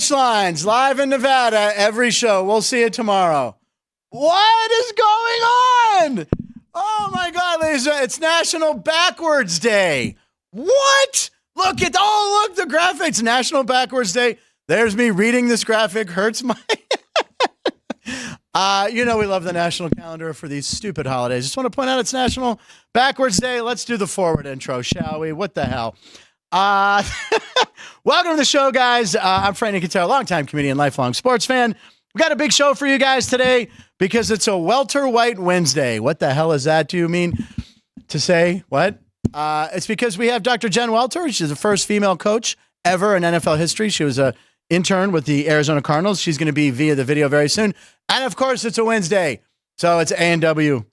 punchlines live in Nevada every show. We'll see you tomorrow. What is going on? Oh my God, ladies, it's National Backwards Day. What? Look, the graphics. National Backwards Day. There's me reading this graphic. Hurts my... we love the national calendar for these stupid holidays. Just want to point out it's National Backwards Day. Let's do the forward intro, shall we? What the hell? Welcome to the show, guys. I'm Frank Nicotero, longtime comedian, lifelong sports fan. We got a big show for you guys today because it's a Welter White Wednesday. What the hell is that? Do you mean to say what? It's because we have Dr. Jen Welter. She's the first female coach ever in NFL history. She was an intern with the Arizona Cardinals. She's going to be via the video very soon. And of course, it's a Wednesday. So it's A&W.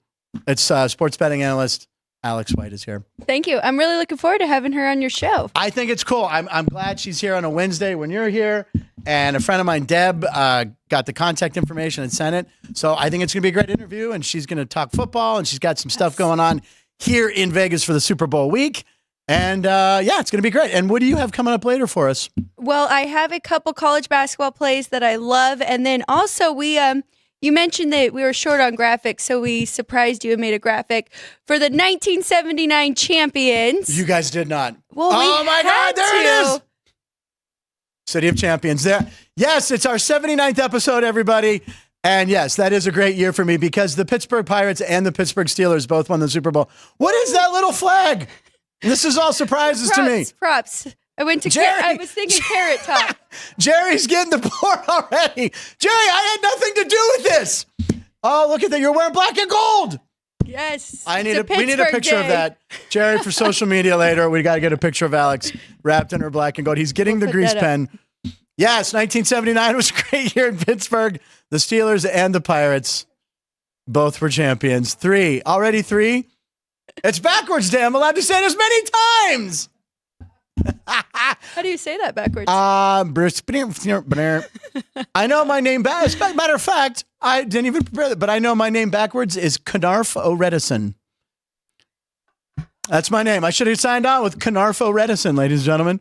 It's sports betting analyst Alex White is here. Thank you. I'm really looking forward to having her on your show. I think it's cool. I'm glad she's here on a Wednesday when you're here. And a friend of mine, Deb, got the contact information and sent it. So I think it's going to be a great interview. And she's going to talk football. And she's got some stuff going on here in Vegas for the Super Bowl week. And it's going to be great. And what do you have coming up later for us? Well, I have a couple college basketball plays that I love. And then also you mentioned that we were short on graphics, so we surprised you and made a graphic for the 1979 champions. You guys did not. Well, oh my God, there it is. City of Champions there. Yes, it's our 79th episode, everybody. And yes, that is a great year for me because the Pittsburgh Pirates and the Pittsburgh Steelers both won the Super Bowl. What is that little flag? This is all surprises to me. Props. I went to Jerry. I was thinking Carrot Top. Jerry's getting the board already. Jerry, I had nothing to do with this. Oh, look at that. You're wearing black and gold. Yes. We need a picture of that. Jerry, for social media later, we got to get a picture of Alex wrapped in her black and gold. He's getting the grease pen. Yes, 1979 was a great year in Pittsburgh. The Steelers and the Pirates both were champions. Already three? It's backwards day. I'm allowed to say it as many times. How do you say that backwards? I know my name backwards. Matter of fact, I didn't even prepare that, but I know my name backwards is Knarf O'Redison. That's my name. I should have signed on with Knarf O'Redison, ladies and gentlemen.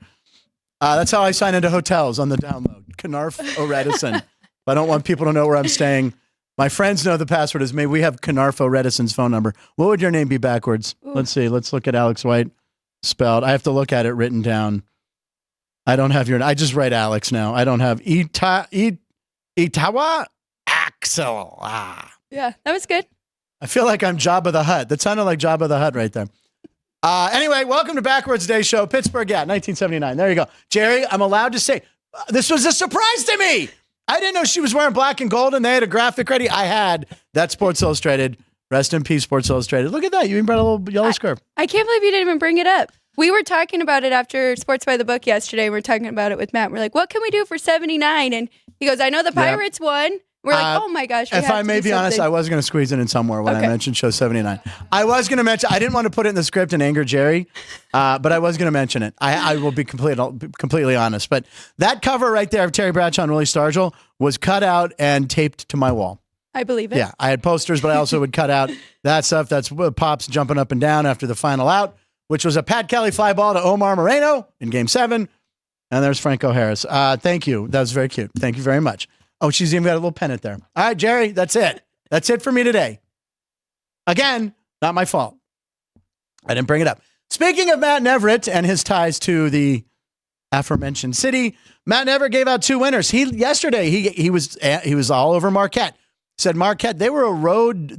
That's how I sign into hotels on the download. Knarf O'Redison. I don't want people to know where I'm staying. My friends know the password is me. We have Knarf O'Redison's phone number. What would your name be backwards? Ooh. Let's see. Let's look at Alex White. Spelled. I have to look at it written down. I don't have I just write Alex now. I don't have Itawa Axel. Yeah, that was good. I feel like I'm Jabba the Hutt. That sounded like Jabba the Hutt right there. Anyway, welcome to Backwards Day Show. Pittsburgh, 1979. There you go. Jerry, I'm allowed to say, this was a surprise to me. I didn't know she was wearing black and gold and they had a graphic ready. I had that Sports Illustrated. Rest in peace, Sports Illustrated. Look at that. You even brought a little yellow scarf. I can't believe you didn't even bring it up. We were talking about it after Sports by the Book yesterday. We were talking about it with Matt. We're like, what can we do for 79? And he goes, I know the Pirates won. We're like, oh my gosh. If I may be honest, I was going to squeeze it in somewhere when I mentioned show 79. I was going to mention, I didn't want to put it in the script and anger Jerry, but I was going to mention it. I will be completely honest. But that cover right there of Terry Bradshaw and Willie Stargell was cut out and taped to my wall. I believe it. Yeah, I had posters, but I also would cut out that stuff. That's Pops jumping up and down after the final out, which was a Pat Kelly fly ball to Omar Moreno in Game 7. And there's Franco Harris. Thank you. That was very cute. Thank you very much. Oh, she's even got a little pennant there. All right, Jerry, that's it. That's it for me today. Again, not my fault. I didn't bring it up. Speaking of Matt Neverett and his ties to the aforementioned city, Matt Neverett gave out 2 winners. Yesterday he was all over Marquette. Said Marquette, they were a road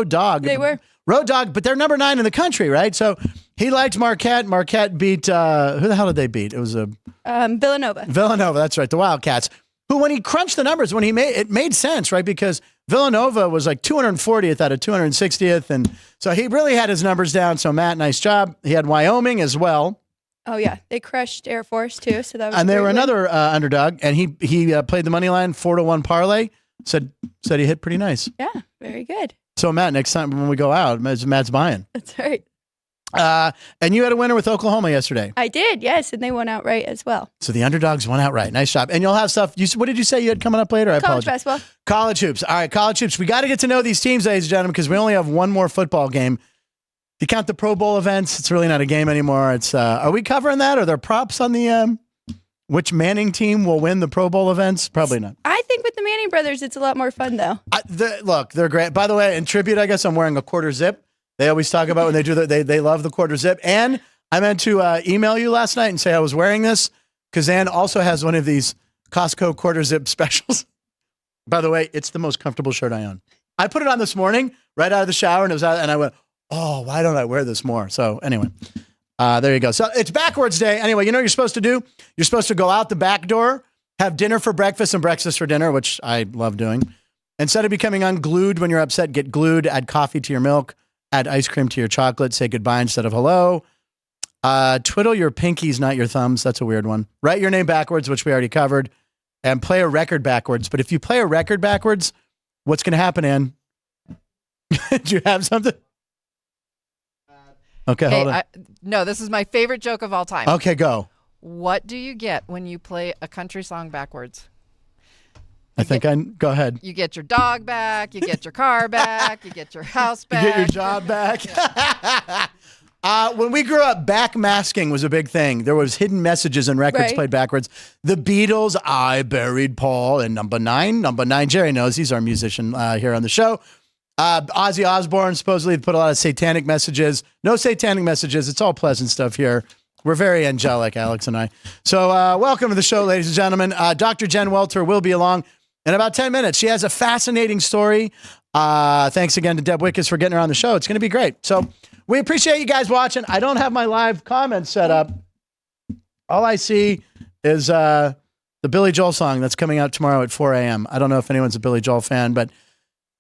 dog. They were. Road dog, but they're number 9 in the country, right? So he liked Marquette. Marquette beat, who the hell did they beat? It was Villanova. Villanova, that's right, the Wildcats. Who, when he crunched the numbers, it made sense, right? Because Villanova was like 240th out of 260th. And so he really had his numbers down. So Matt, nice job. He had Wyoming as well. Oh, yeah. They crushed Air Force, too. So that was and they were another underdog. And he played the money line 4-1 parlay. Said he hit pretty nice. Yeah, very good. So Matt, next time when we go out, Matt's buying. That's right. And you had a winner with Oklahoma yesterday. I did, yes, and they won outright as well. So the underdogs won outright. Nice job. And you'll have stuff. What did you say you had coming up later? College basketball. College hoops. All right, college hoops. We got to get to know these teams, ladies and gentlemen, because we only have one more football game. If you count the Pro Bowl events, it's really not a game anymore. It's are we covering that? Are there props on the Which Manning team will win the Pro Bowl events? Probably not. I think with the Manning brothers, it's a lot more fun, though. Look, they're great. By the way, in tribute, I guess I'm wearing a quarter zip. They always talk about when they do that. They love the quarter zip. And I meant to email you last night and say I was wearing this because Ann also has one of these Costco quarter zip specials. By the way, it's the most comfortable shirt I own. I put it on this morning right out of the shower and it was out, and I went, oh, why don't I wear this more? So anyway. There you go. So it's backwards day. Anyway, you know what you're supposed to do? You're supposed to go out the back door, have dinner for breakfast and breakfast for dinner, which I love doing. Instead of becoming unglued when you're upset, get glued, add coffee to your milk, add ice cream to your chocolate, say goodbye instead of hello. Twiddle your pinkies, not your thumbs. That's a weird one. Write your name backwards, which we already covered, and play a record backwards. But if you play a record backwards, what's going to happen, Ann? Do you have something? Okay, hold on. No, this is my favorite joke of all time. Okay, go. What do you get when you play a country song backwards? Go ahead. You get your dog back, you get your car back, you get your house back. You get your job back. When we grew up, backmasking was a big thing. There was hidden messages and records played backwards. The Beatles, I Buried Paul, and Number 9. Number 9, Jerry knows. He's our musician here on the show. Ozzy Osbourne supposedly put a lot of satanic messages. No satanic messages. It's all pleasant stuff here. We're very angelic, Alex and I. So welcome to the show, ladies and gentlemen. Dr. Jen Welter will be along in about 10 minutes. She has a fascinating story. Thanks again to Deb Wickes for getting her on the show. It's going to be great. So we appreciate you guys watching. I don't have my live comments set up. All I see is the Billy Joel song that's coming out tomorrow at 4 a.m. I don't know if anyone's a Billy Joel fan, but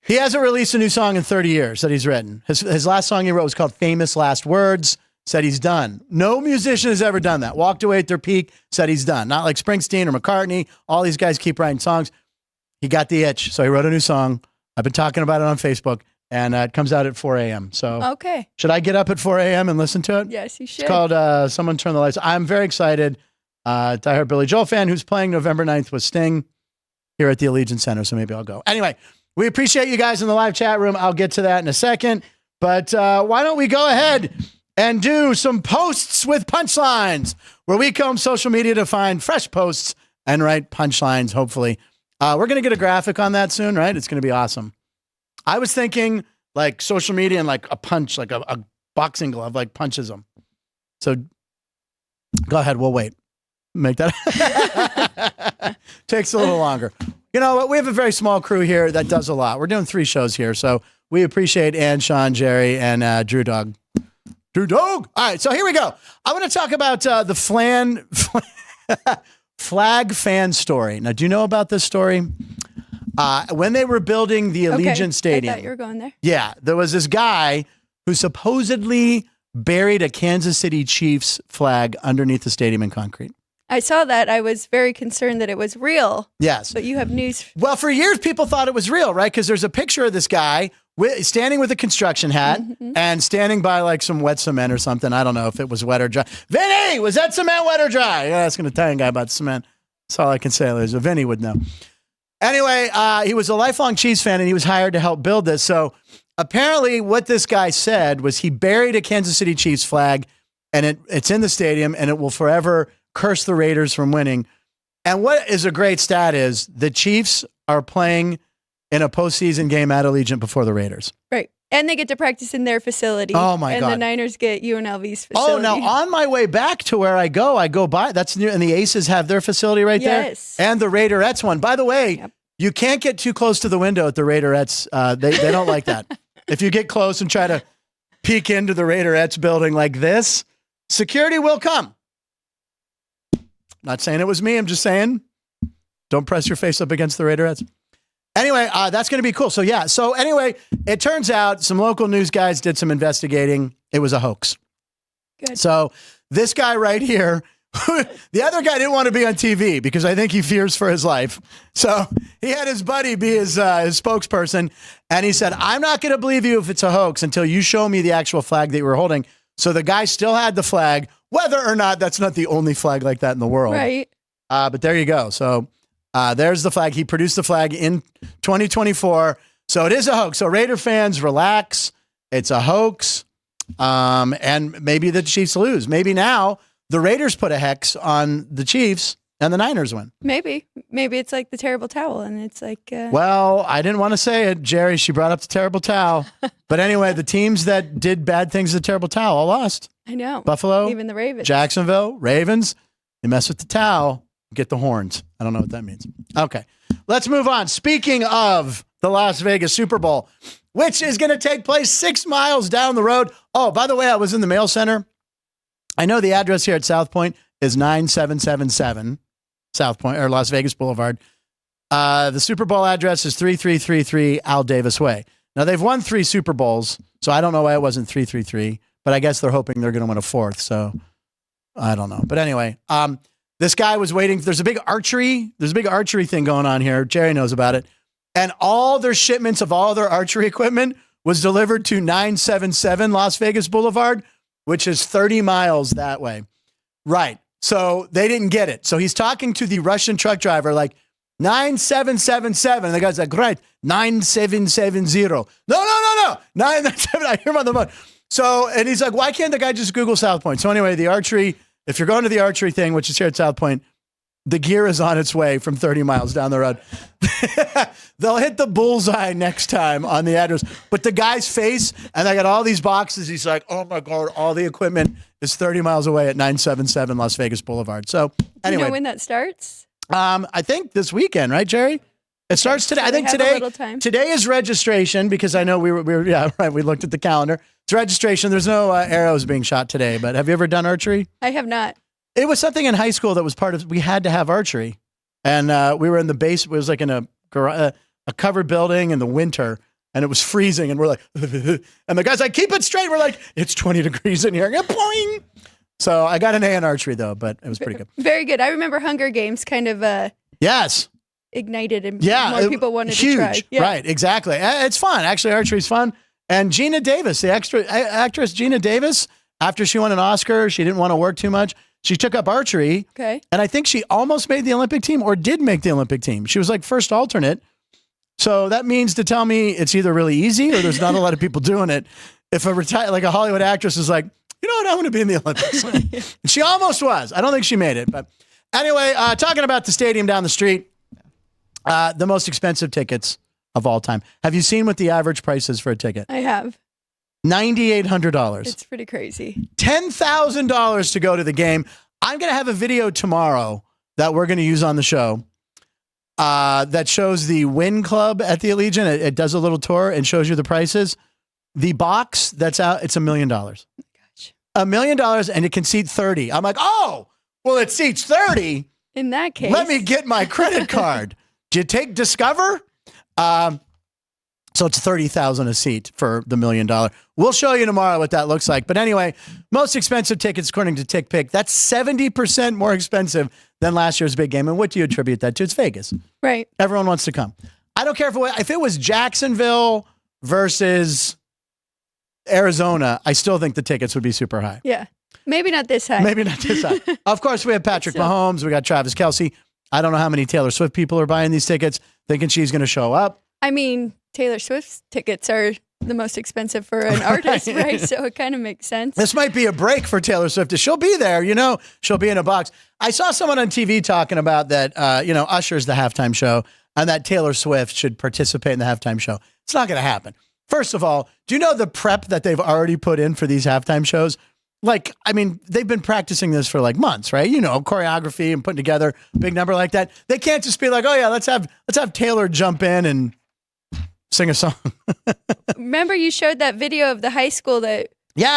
he hasn't released a new song in 30 years that he's written. His last song he wrote was called Famous Last Words, said he's done. No musician has ever done that. Walked away at their peak, said he's done. Not like Springsteen or McCartney. All these guys keep writing songs. He got the itch, so he wrote a new song. I've been talking about it on Facebook, and it comes out at 4 a.m. So okay. Should I get up at 4 a.m. and listen to it? Yes, you should. It's called Someone Turn the Lights. I'm very excited. Diehard Billy Joel fan who's playing November 9th with Sting here at the Allegiant Center, so maybe I'll go. Anyway, we appreciate you guys in the live chat room. I'll get to that in a second. But why don't we go ahead and do some posts with punchlines, where we comb social media to find fresh posts and write punchlines, hopefully. We're going to get a graphic on that soon, right? It's going to be awesome. I was thinking like social media and like a punch, like a boxing glove, like punches them. So go ahead. We'll wait. Make that. Takes a little longer. You know what? We have a very small crew here that does a lot. We're doing 3 shows here. So we appreciate Ann, Sean, Jerry, and Drew Dog. Drew Dog. All right. So here we go. I want to talk about the flag fan story. Now, do you know about this story? When they were building the Allegiant Stadium. I thought you were going there. Yeah. There was this guy who supposedly buried a Kansas City Chiefs flag underneath the stadium in concrete. I saw that. I was very concerned that it was real. Yes. But you have news. Well, for years, people thought it was real, right? Because there's a picture of this guy standing with a construction hat and standing by like some wet cement or something. I don't know if it was wet or dry. Vinny, was that cement wet or dry? You're asking an Italian guy about cement. That's all I can say. Vinny would know. Anyway, he was a lifelong Chiefs fan, and he was hired to help build this. So apparently what this guy said was he buried a Kansas City Chiefs flag, and it's in the stadium, and it will forever curse the Raiders from winning. And what is a great stat is the Chiefs are playing in a postseason game at Allegiant before the Raiders. Right. And they get to practice in their facility. Oh, my God. And the Niners get UNLV's facility. Oh, now on my way back to where I go by, that's near, and the Aces have their facility right there. Yes. And the Raiderettes one. By the way, you can't get too close to the window at the Raiderettes. They don't like that. If you get close and try to peek into the Raiderettes building like this, security will come. Not saying it was me. I'm just saying, don't press your face up against the Raiderettes. Anyway, that's going to be cool. So, yeah. So, anyway, it turns out some local news guys did some investigating. It was a hoax. Good. So, this guy right here, the other guy didn't want to be on TV because I think he fears for his life. So, he had his buddy be his spokesperson. And he said, I'm not going to believe you if it's a hoax until you show me the actual flag that you were holding. So, the guy still had the flag, whether or not that's not the only flag like that in the world. Right. But there you go. So, there's the flag. He produced the flag in 2024. So it is a hoax. So Raider fans, relax. It's a hoax. And maybe the Chiefs lose. Maybe now the Raiders put a hex on the Chiefs and the Niners win. Maybe it's like the terrible towel, and it's like. Well, I didn't want to say it, Jerry. She brought up the terrible towel, but anyway, the teams that did bad things with the terrible towel all lost. I know. Buffalo, even the Ravens, Jacksonville, Ravens. You mess with the towel, get the horns. I don't know what that means. Okay, let's move on. Speaking of the Las Vegas Super Bowl, which is going to take place 6 miles down the road. Oh, by the way, I was in the mail center. I know the address here at South Point is 9777 South Point or Las Vegas Boulevard. The Super Bowl address is 3333 Al Davis Way. Now, they've won 3 Super Bowls, so I don't know why it wasn't 333, but I guess they're hoping they're going to win a 4th, so I don't know. But anyway, this guy was waiting. There's a big archery thing going on here. Jerry knows about it. And all their shipments of all their archery equipment was delivered to 977 Las Vegas Boulevard, which is 30 miles that way. Right. So they didn't get it. So he's talking to the Russian truck driver like 9777. And the guy's like, right, 9770. No. 997. I hear him on the phone. So, and he's like, why can't the guy just Google South Point? So anyway, the archery, if you're going to the archery thing, which is here at South Point, the gear is on its way from 30 miles down the road. They'll hit the bullseye next time on the address. But the guy's face, and I got all these boxes. He's like, oh my God, all the equipment is 30 miles away at 977 Las Vegas Boulevard. So anyway. Do you know when that starts? I think this weekend, right, Jerry? It starts today. So I think today is registration because I know we were yeah, right. We looked at the calendar. It's registration. There's no arrows being shot today, but have you ever done archery? I have not. It was something in high school that was part of, we had to have archery. And we were in the base, it was like in a covered building in the winter, and it was freezing. And we're like, and the guy's like, keep it straight. We're like, it's 20 degrees in here. Boing. So I got an A in archery though, but it was pretty good. Very good. I remember Hunger Games kind of yes, ignited and more people wanted to try. Yeah. Right, exactly. It's fun. Actually, archery's fun. And Gina Davis, the actress Gina Davis, after she won an Oscar, she didn't want to work too much. She took up archery, okay, and I think she almost made the Olympic team or did make the Olympic team. She was like first alternate. So that means to tell me it's either really easy or there's not a lot of people doing it. If like a Hollywood actress is like, you know what, I want to be in the Olympics. And she almost was. I don't think she made it. But anyway, talking about the stadium down the street, the most expensive tickets of all time. Have you seen what the average price is for a ticket? I have. $9,800. It's pretty crazy. $10,000 to go to the game. I'm going to have a video tomorrow that we're going to use on the show that shows the Win Club at the Allegiant. It does a little tour and shows you the prices. The box that's out, it's $1 million. Gosh. $1 million, and it can seat 30. I'm like, oh, well, it seats 30. In that case. Let me get my credit card. Do you take Discover? So it's $30,000 a seat for the $1 million. We'll show you tomorrow what that looks like. But anyway, most expensive tickets according to TickPick. That's 70% more expensive than last year's big game. And what do you attribute that to? It's Vegas. Right. Everyone wants to come. I don't care if it was Jacksonville versus Arizona. I still think the tickets would be super high. Yeah. Maybe not this high. Maybe not this high. Of course, we have Patrick Mahomes. We got Travis Kelce. I don't know how many Taylor Swift people are buying these tickets, thinking she's going to show up. I mean, Taylor Swift's tickets are the most expensive for an artist, right? So it kind of makes sense. This might be a break for Taylor Swift. She'll be there, she'll be in a box. I saw someone on TV talking about that, Usher's the halftime show and that Taylor Swift should participate in the halftime show. It's not going to happen. First of all, do you know the prep that they've already put in for these halftime shows? Like, I mean, they've been practicing this for like months, right? Choreography and putting together a big number like that. They can't just be like, oh yeah, let's have Taylor jump in and sing a song. Remember you showed that video of the high school that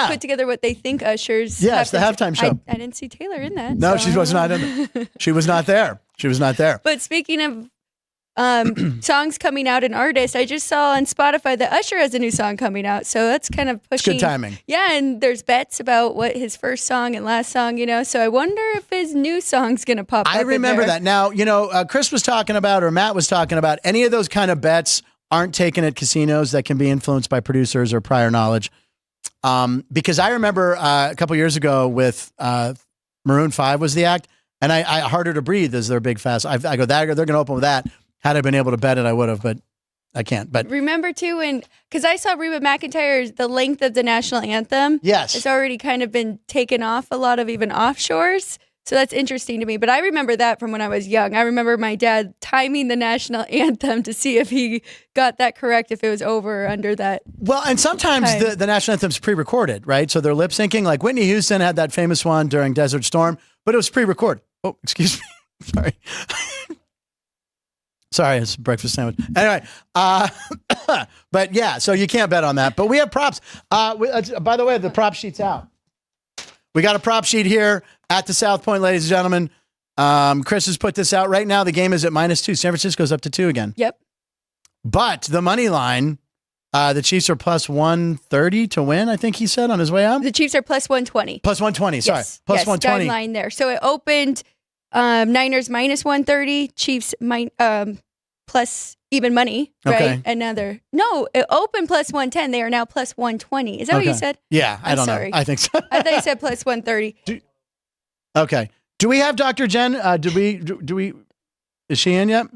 put together what they think Usher's. Yes, the halftime show. I didn't see Taylor in that. No, she was not in there. She was not there. She was not there. But speaking of songs coming out and artists, I just saw on Spotify that Usher has a new song coming out. So that's kind of pushing. It's good timing. Yeah, and there's bets about what his first song and last song, So I wonder if his new song's going to pop up. I remember that. Now, Chris was talking about, or Matt was talking about, any of those kind of bets aren't taken at casinos that can be influenced by producers or prior knowledge. Because I remember a couple years ago with Maroon 5 was the act, and I Harder to Breathe is their big fast. I go, they're going to open with that. Had I been able to bet it, I would have, but I can't. But remember too, because I saw Reba McEntire's the length of the national anthem. Yes, it's already kind of been taken off a lot of even offshores. So that's interesting to me. But I remember that from when I was young. I remember my dad timing the national anthem to see if he got that correct, if it was over or under that. Well, and sometimes the national anthem's pre-recorded, right? So they're lip syncing. Like Whitney Houston had that famous one during Desert Storm, but it was pre-recorded. Oh, excuse me. Sorry. Sorry, it's a breakfast sandwich. Anyway, but yeah, so you can't bet on that. But we have props. By the way, the prop sheet's out. We got a prop sheet here at the South Point, ladies and gentlemen. Chris has put this out right now. The game is at -2. San Francisco's up to 2 again. Yep. But the money line, the Chiefs are plus 130 to win, I think he said on his way out. The Chiefs are plus 120. Plus 120, sorry. Yes. Plus 120. Line there. So it opened Niners minus 130, Chiefs plus even money, right? Okay. And now it opened plus 110. They are now plus 120. Is that what you said? Yeah, I don't know. I think so. I thought you said plus 130. Okay. Do we have Dr. Jen? Do we? Is she in yet?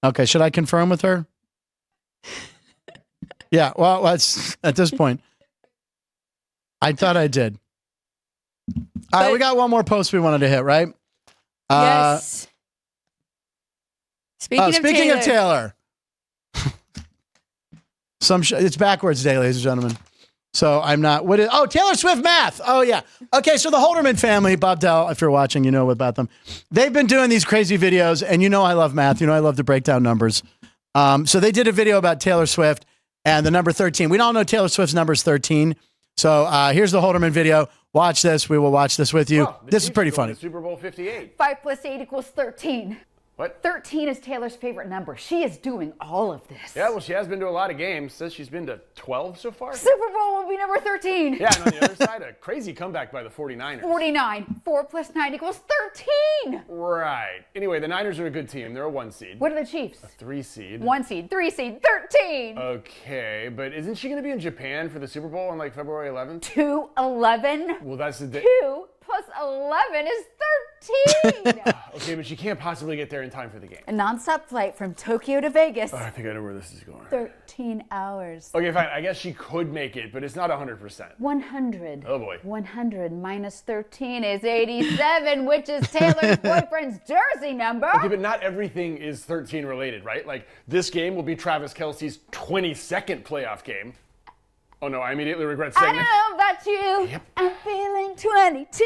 Okay. Should I confirm with her? Yeah. Well, that's at this point. I thought I did. All right. We got one more post we wanted to hit, right? Yes. Speaking of Taylor. It's backwards day, ladies and gentlemen. So I'm not. Taylor Swift math. Oh, yeah. Okay, so the Holderman family, Bob Dell, if you're watching, you know about them. They've been doing these crazy videos, and you know I love math. You know I love to break down numbers. So they did a video about Taylor Swift and the number 13. We all know Taylor Swift's number is 13. So here's the Holderman video. Watch this. We will watch this with you. This is pretty funny. Super Bowl 58. 5 plus 8 equals 13. What? 13 is Taylor's favorite number. She is doing all of this. Yeah, well, she has been to a lot of games. Says she's been to 12 so far. Super Bowl will be number 13. Yeah, and on the other side, a crazy comeback by the 49ers. 49. 4 plus 9 equals 13. Right. Anyway, the Niners are a good team. They're a 1 seed. What are the Chiefs? A 3 seed. 1 seed, 3 seed, 13. Okay, but isn't she going to be in Japan for the Super Bowl on like February 11th? 2, 11. Well, that's the day. 2 plus 11 is 13. Okay, but she can't possibly get there in time for the game. A nonstop flight from Tokyo to Vegas. Oh, I think I know where this is going. 13 hours. Okay, fine. I guess she could make it, but it's not 100%. 100. Oh, boy. 100 minus 13 is 87, which is Taylor's boyfriend's jersey number. Okay, but not everything is 13 related, right? Like, this game will be Travis Kelce's 22nd playoff game. Oh, no, I immediately regret saying I don't know about you. Yep. I'm feeling 22.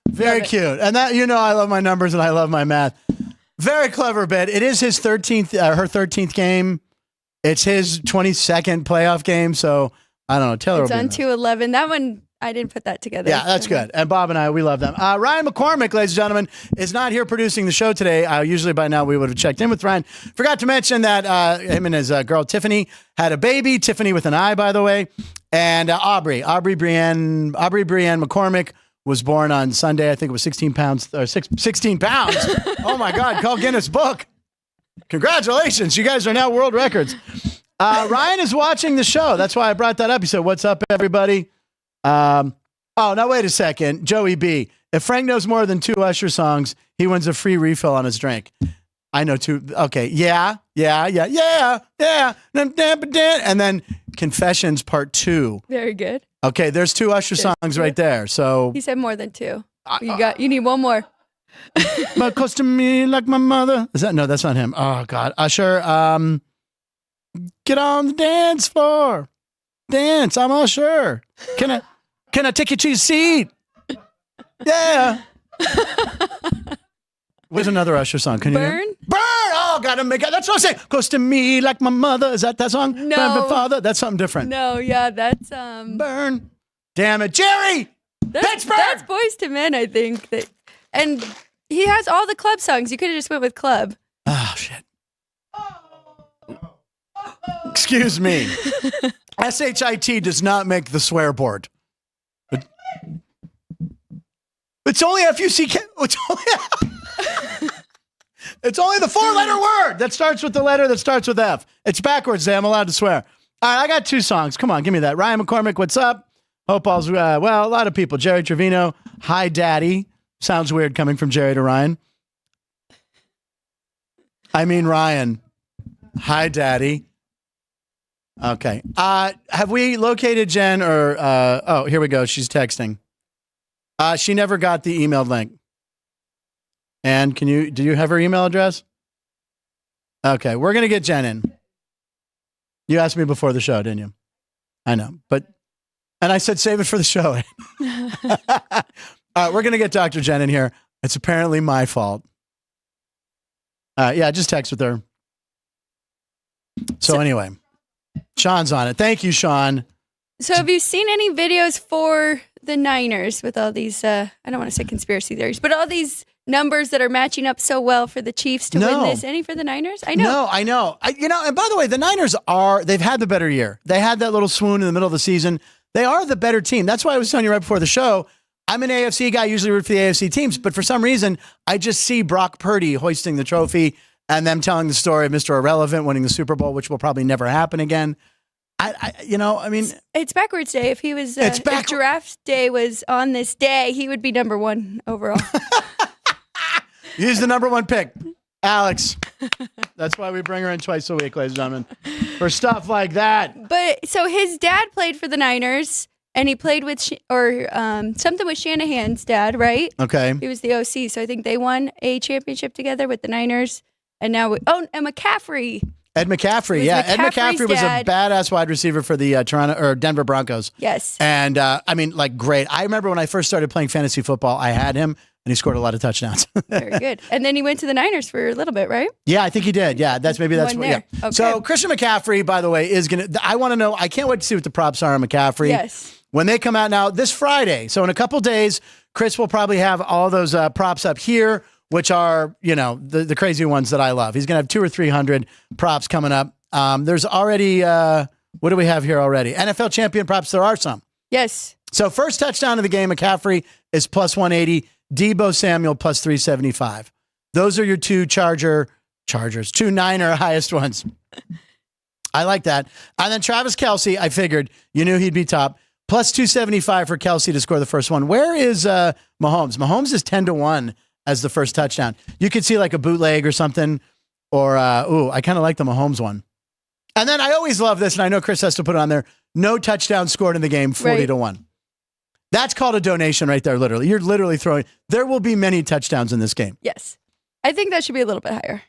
Very cute. And that, you know, I love my numbers and I love my math. Very clever bit. It is his 13th, her 13th game. It's his 22nd playoff game. So I don't know. Taylor It's on 211. That one, I didn't put that together. Yeah, that's good. And Bob and I, we love them. Ryan McCormick, ladies and gentlemen, is not here producing the show today. Usually by now we would have checked in with Ryan. Forgot to mention that him and his girl Tiffany had a baby. Tiffany with an I, by the way. And Aubrey Brienne McCormick was born on Sunday. I think it was 16 pounds. Oh my God! Call Guinness Book. Congratulations, you guys are now world records. Ryan is watching the show. That's why I brought that up. He said, "What's up, everybody?" Now wait a second, Joey B. If Frank knows more than 2 Usher songs, he wins a free refill on his drink. I know 2. Okay, yeah. And then Confessions Part 2. Very good. Okay, there's 2 Usher songs right there. So He said more than 2. You need one more. but close to me like my mother. Is that no? That's not him. Oh God, Usher. Get on the dance floor, dance. I'm Usher. Can I take you to your seat? Yeah. Where's another Usher song? Can Burn? you Burn? Oh, gotta make it. That's what I'm saying. Close to me like my mother. Is that song? No. My father. That's something different. No, yeah, that's Burn. Damn it, Jerry. Pittsburgh. That's Boys to Men, I think. And he has all the club songs. You could have just went with club. Oh shit. Excuse me. SHIT does not make the swear board. It's only FUCK. It's only the 4-letter word that starts with the letter that starts with F. It's backwards, Day. I'm allowed to swear. All right, I got 2 songs. Come on, give me that. Ryan McCormick, what's up? Hope all's well. A lot of people. Jerry Trevino, hi, Daddy. Sounds weird coming from Jerry to Ryan. I mean Ryan. Hi, Daddy. Okay. Have we located Jen or? Oh, here we go. She's texting. She never got the emailed link. And do you have her email address? Okay, we're going to get Jen in. You asked me before the show, didn't you? I know, and I said save it for the show. All right, we're going to get Dr. Jen in here. It's apparently my fault. Yeah, just text with her. So anyway, Sean's on it. Thank you, Sean. So have you seen any videos for the Niners with all these, I don't want to say conspiracy theories, but all these numbers that are matching up so well for the Chiefs to win this? Any for the Niners? I know. No, I know. And by the way, the Niners they've had the better year. They had that little swoon in the middle of the season. They are the better team. That's why I was telling you right before the show, I'm an AFC guy, usually root for the AFC teams, but for some reason, I just see Brock Purdy hoisting the trophy and them telling the story of Mr. Irrelevant winning the Super Bowl, which will probably never happen again. It's backwards day. If he was, if Giraffe Day was on this day, he would be number one overall. He's the number one pick, Alex. That's why we bring her in twice a week, ladies and gentlemen, for stuff like that. But so his dad played for the Niners, and he played with something with Shanahan's dad, right? Okay. He was the OC, so I think they won a championship together with the Niners, and now and McCaffrey. Ed McCaffrey, yeah. Ed McCaffrey was a badass wide receiver for the Denver Broncos. Yes. And great. I remember when I first started playing fantasy football, I had him, and he scored a lot of touchdowns. Very good. And then he went to the Niners for a little bit, right? Yeah, I think he did. Yeah, that's what. Yeah. Okay. So Christian McCaffrey, by the way, is gonna. I want to know. I can't wait to see what the props are on McCaffrey. Yes. When they come out now this Friday. So in a couple days, Chris will probably have all those props up here, which are the crazy ones that I love. He's gonna have 200 or 300 props coming up. There's already what do we have here already? NFL champion props. There are some. Yes. So first touchdown of the game, McCaffrey is plus 180. Debo Samuel plus 375. Those are your two two Niner highest ones. I like that. And then Travis Kelce, I figured you knew he'd be top. Plus 275 for Kelce to score the first one. Where is Mahomes? Mahomes is 10-1 as the first touchdown. You could see like a bootleg or something. Or, I kind of like the Mahomes one. And then I always love this, and I know Chris has to put it on there. No touchdown scored in the game, 40-1. That's called a donation right there, literally. You're literally throwing. There will be many touchdowns in this game. Yes. I think that should be a little bit higher.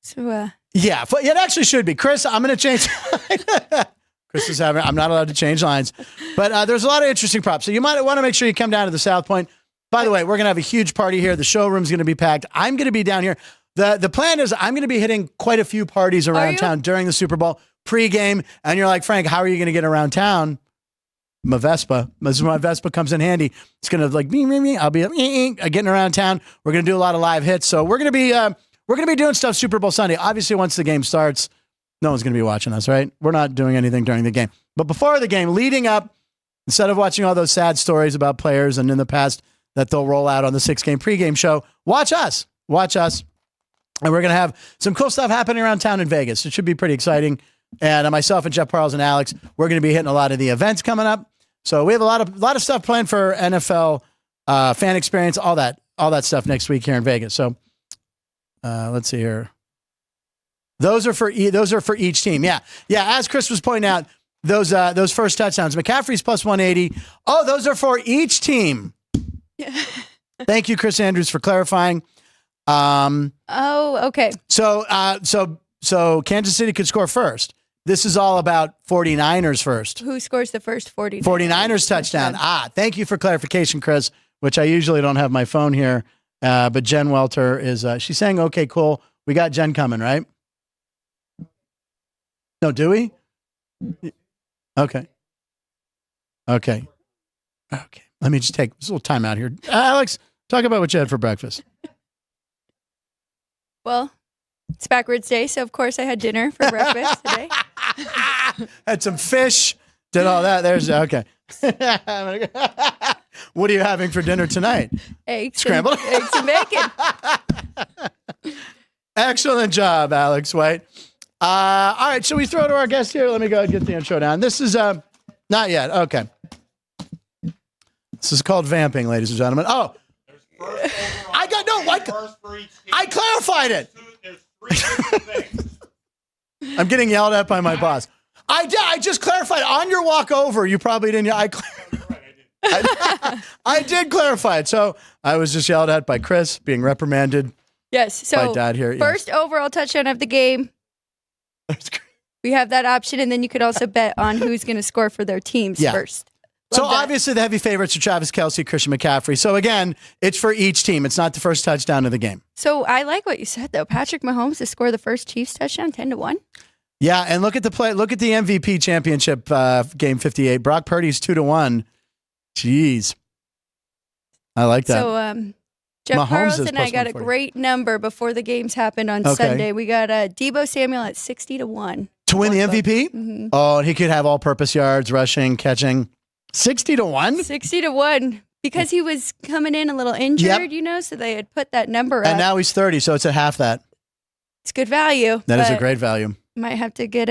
So, yeah, it actually should be. Chris, I'm going to change. Chris is I'm not allowed to change lines. But there's a lot of interesting props. So you might want to make sure you come down to the South Point. By the way, we're going to have a huge party here. The showroom's going to be packed. I'm going to be down here. The plan is I'm going to be hitting quite a few parties around town during the Super Bowl pregame. And you're like, Frank, how are you going to get around town? My Vespa. My Vespa comes in handy. It's going to like me. I'll be getting around town. We're going to do a lot of live hits. So we're going to be doing stuff Super Bowl Sunday. Obviously, once the game starts, no one's going to be watching us, right? We're not doing anything during the game. But before the game, leading up, instead of watching all those sad stories about players and in the past that they'll roll out on the 6-game pregame show, watch us. And we're going to have some cool stuff happening around town in Vegas. It should be pretty exciting. And myself and Jeff Parles and Alex, we're going to be hitting a lot of the events coming up. So we have a lot of stuff planned for NFL fan experience, all that stuff next week here in Vegas. So let's see here. Those are for each team. Yeah. As Chris was pointing out, those first touchdowns. McCaffrey's plus 180. Oh, those are for each team. Thank you, Chris Andrews, for clarifying. Okay. So Kansas City could score first. This is all about 49ers first. Who scores the first 49ers? 49ers touchdown. Thank you for clarification, Chris, which I usually don't have my phone here. But Jen Welter is, she's saying, okay, cool. We got Jen coming, right? No, do we? Okay. Let me just take a little time out here. Alex, talk about what you had for breakfast. Well, it's backwards day, so of course I had dinner for breakfast today. Had some fish, did all that. There's okay. What are you having for dinner tonight? Scrambled eggs and bacon. Excellent job, Alex White. All right, shall we throw to our guest here? Let me go ahead and get the intro down. This is not yet. Okay. This is called vamping, ladies and gentlemen. Oh, I clarified it. I'm getting yelled at by my boss. I just clarified on your walk over. You probably didn't. I did clarify it. So I was just yelled at by Chris, being reprimanded Yes. So by Dad here. Yes. first overall touchdown of the game. We have that option, and then you could also bet on who's going to score for their teams first. So Love that. obviously the heavy favorites are Travis Kelce, Christian McCaffrey. So again, it's for each team. It's not the first touchdown of the game. So I like what you said, though. Patrick Mahomes to score the first Chiefs touchdown, 10-1. Yeah, and look at the play. Look at the MVP championship game 58. Brock Purdy's 2-1. Jeez, I like that. So Jeff Mahomes Carls is and I plus got a 140. great number before the games happened on Sunday. We got Debo Samuel at 60-1 to win the One book. MVP. Mhm. Oh, and he could have all-purpose yards, rushing, catching. 60-1. 60-1 because he was coming in a little injured, so they had put that number up. And now he's 30, so it's a half that. It's good value. That is a but great value. Might have to get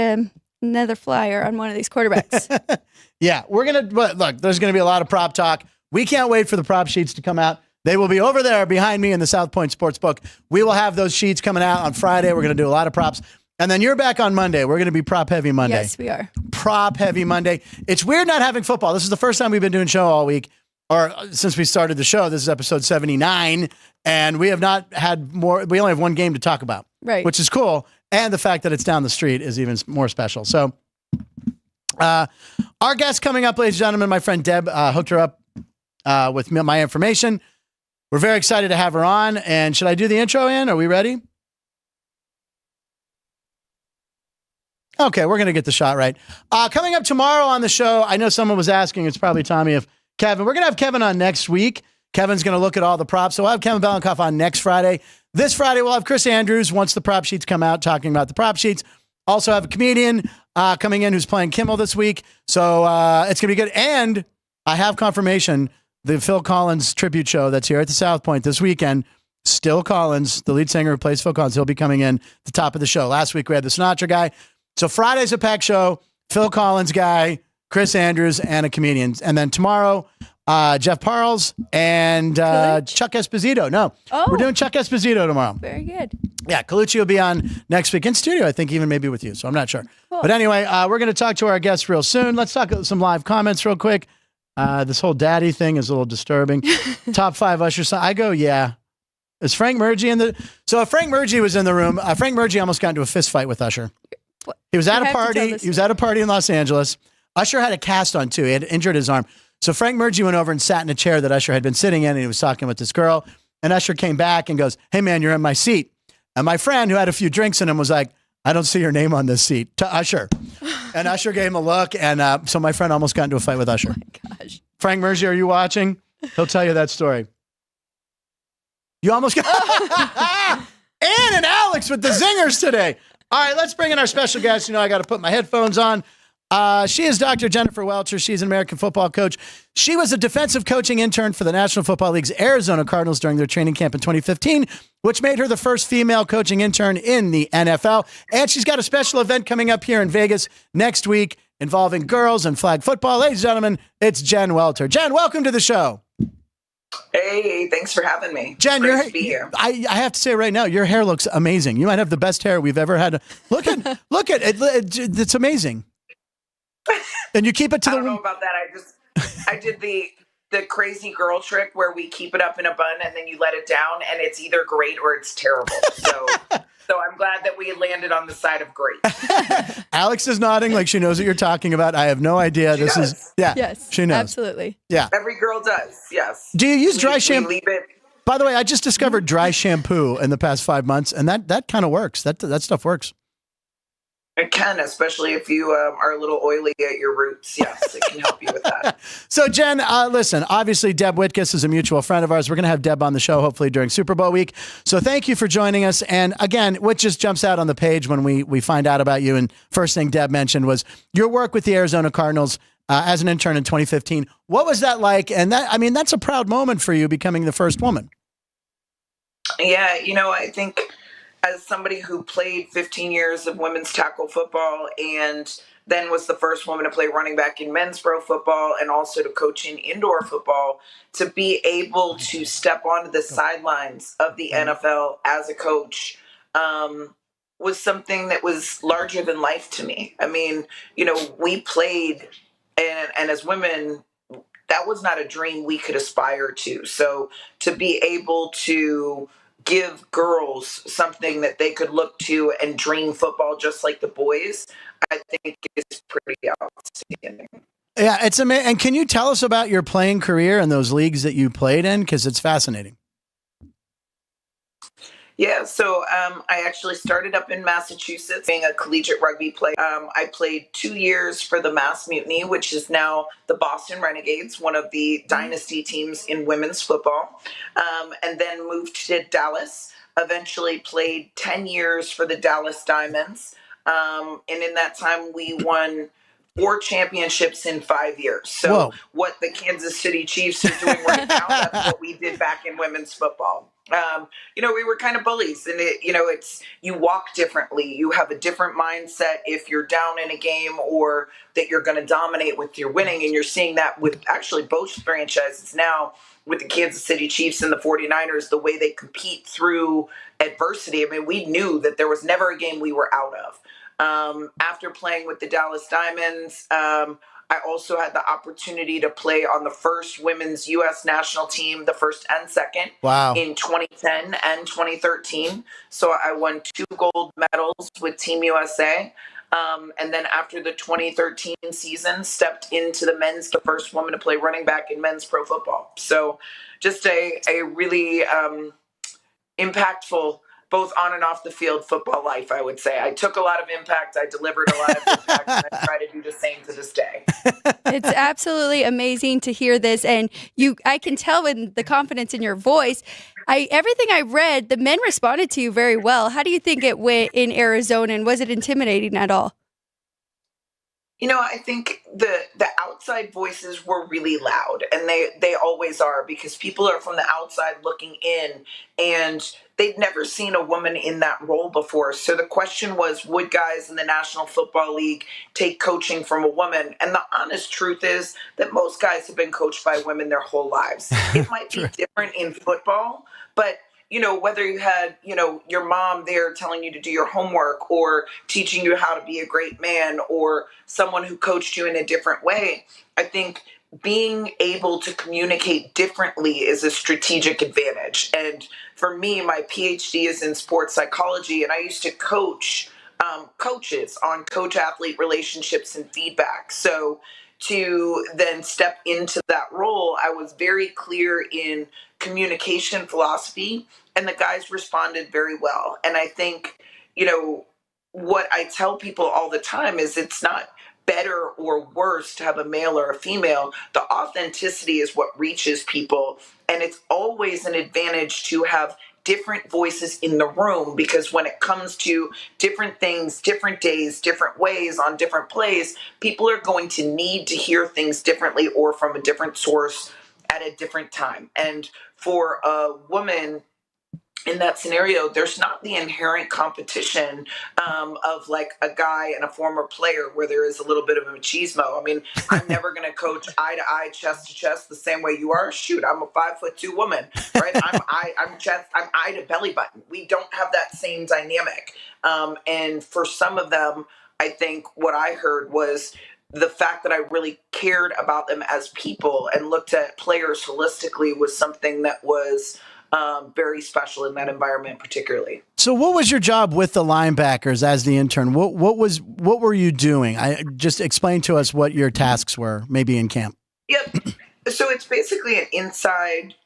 another flyer on one of these quarterbacks. Yeah, we're going to look, there's going to be a lot of prop talk. We can't wait for the prop sheets to come out. They will be over there behind me in the South Point Sportsbook. We will have those sheets coming out on Friday. We're going to do a lot of props. And then you're back on Monday. We're going to be prop heavy Monday. Yes, we are. Prop heavy Monday. It's weird not having football. This is the first time we've been doing show all week, or since we started the show. This is episode 79, and we have not had more. We only have one game to talk about, Right. which is cool. And the fact that it's down the street is even more special. So our guest coming up, ladies and gentlemen, my friend Deb hooked her up with my information. We're very excited to have her on. And should I do the intro, Ann? Are we ready? Okay, we're going to get the shot right. Coming up tomorrow on the show, I know someone was asking, it's probably Tommy, if Kevin, we're going to have Kevin on next week. Kevin's going to look at all the props. So we'll have Kevin Belenkoff on next Friday. This Friday, we'll have Chris Andrews, once the prop sheets come out, talking about the prop sheets. Also have a comedian coming in who's playing Kimmel this week. So it's going to be good. And I have confirmation, the Phil Collins tribute show that's here at the South Point this weekend, Still Collins, the lead singer who plays Phil Collins, he'll be coming in the top of the show. Last week, we had the Sinatra guy. So Friday's a packed show, Phil Collins guy, Chris Andrews, and a comedian. And then tomorrow, Jeff Parles and Chuck Esposito. No, we're doing Chuck Esposito tomorrow. Very good. Yeah, Colucci will be on next week in studio, I think even maybe with you. So I'm not sure. Cool. But anyway, we're going to talk to our guests real soon. Let's talk some live comments real quick. This whole daddy thing is a little disturbing. Top 5 Usher song. I go, yeah. Is Frank Murgy in the... So if Frank Murgy was in the room, Frank Murgy almost got into a fist fight with Usher. He was at a party. He was at a party in Los Angeles. Usher had a cast on too. He had injured his arm. So Frank Murgy went over and sat in a chair that Usher had been sitting in, and he was talking with this girl. And Usher came back and goes, "Hey man, you're in my seat." And my friend, who had a few drinks in him, was like, "I don't see your name on this seat," to Usher. And Usher gave him a look, and so my friend almost got into a fight with Usher. Oh my gosh. Frank Murgy, are you watching? He'll tell you that story. You almost got Ann and Alex with the zingers today. All right, let's bring in our special guest. I got to put my headphones on. She is Dr. Jennifer Welter. She's an American football coach. She was a defensive coaching intern for the National Football League's Arizona Cardinals during their training camp in 2015, which made her the first female coaching intern in the NFL. And she's got a special event coming up here in Vegas next week involving girls and flag football. Ladies and gentlemen, it's Jen Welter. Jen, welcome to the show. Hey, thanks for having me. Jen, Great to be here. I have to say right now, your hair looks amazing. You might have the best hair we've ever had. Look at it. It's amazing. And you keep it to I don't know about that. I did the crazy girl trick where we keep it up in a bun and then you let it down and it's either great or it's terrible. So I'm glad that we landed on the side of great. Alex is nodding like she knows what you're talking about. I have no idea. Yes, she knows. Absolutely. Yeah. Every girl does. Yes. Do you use dry shampoo? We leave it. By the way, I just discovered dry shampoo in the past 5 months, and that kind of works. That stuff works. It can, especially if you are a little oily at your roots. Yes, it can help you with that. So, Jen, listen, obviously, Deb Whitkus is a mutual friend of ours. We're going to have Deb on the show, hopefully, during Super Bowl week. So thank you for joining us. And again, what just jumps out on the page when we find out about you, and first thing Deb mentioned was your work with the Arizona Cardinals as an intern in 2015. What was that like? And that's a proud moment for you, becoming the first woman. Yeah, I think as somebody who played 15 years of women's tackle football and then was the first woman to play running back in men's pro football and also to coach in indoor football, to be able to step onto the sidelines of the NFL as a coach was something that was larger than life to me. I mean, we played, and as women, that was not a dream we could aspire to. So to be able to give girls something that they could look to and dream football just like the boys, I think is pretty outstanding. Yeah, it's amazing. And can you tell us about your playing career and those leagues that you played in? Because it's fascinating. Yeah, so I actually started up in Massachusetts being a collegiate rugby player. I played 2 years for the Mass Mutiny, which is now the Boston Renegades, one of the dynasty teams in women's football, and then moved to Dallas. Eventually played 10 years for the Dallas Diamonds. And in that time, we won 4 championships in 5 years. So Whoa. what the Kansas City Chiefs are doing right now, that's what we did back in women's football. We were kind of bullies, and it's you walk differently. You have a different mindset if you're down in a game or that you're going to dominate with your winning. And you're seeing that with actually both franchises now with the Kansas City Chiefs and the 49ers, the way they compete through adversity. I mean, we knew that there was never a game we were out of. After playing with the Dallas Diamonds, I also had the opportunity to play on the first women's U.S. national team, the first and second, in 2010 and 2013. So I won 2 gold medals with Team USA. And then after the 2013 season, stepped into the first woman to play running back in men's pro football. So just a really impactful, both on and off the field football life, I would say. I took a lot of impact. I delivered a lot of impact, and I try to do the same to this day. It's absolutely amazing to hear this. And I can tell in the confidence in your voice. Everything I read, the men responded to you very well. How do you think it went in Arizona, and was it intimidating at all? I think the outside voices were really loud, and they always are, because people are from the outside looking in, and they'd never seen a woman in that role before. So the question was, would guys in the National Football League take coaching from a woman? And the honest truth is that most guys have been coached by women their whole lives. It might be different in football, but whether you had, your mom there telling you to do your homework or teaching you how to be a great man, or someone who coached you in a different way, I think being able to communicate differently is a strategic advantage. And for me, my PhD is in sports psychology, and I used to coach coaches on coach-athlete relationships and feedback. So to then step into that role, I was very clear in communication philosophy, and the guys responded very well. And I think, what I tell people all the time is it's not better or worse to have a male or a female. The authenticity is what reaches people, and it's always an advantage to have different voices in the room, because when it comes to different things, different days, different ways on different plays, people are going to need to hear things differently or from a different source at a different time. And for a woman in that scenario, there's not the inherent competition of like a guy and a former player where there is a little bit of a machismo. I mean, I'm never going to coach eye to eye, chest to chest the same way you are. Shoot, I'm a 5'2" woman, right? I'm eye to belly button. We don't have that same dynamic. And for some of them, I think what I heard was the fact that I really cared about them as people and looked at players holistically was something that was very special in that environment, particularly. So what was your job with the linebackers as the intern? What were you doing? Just explain to us what your tasks were, maybe in camp. Yep. So it's basically an inside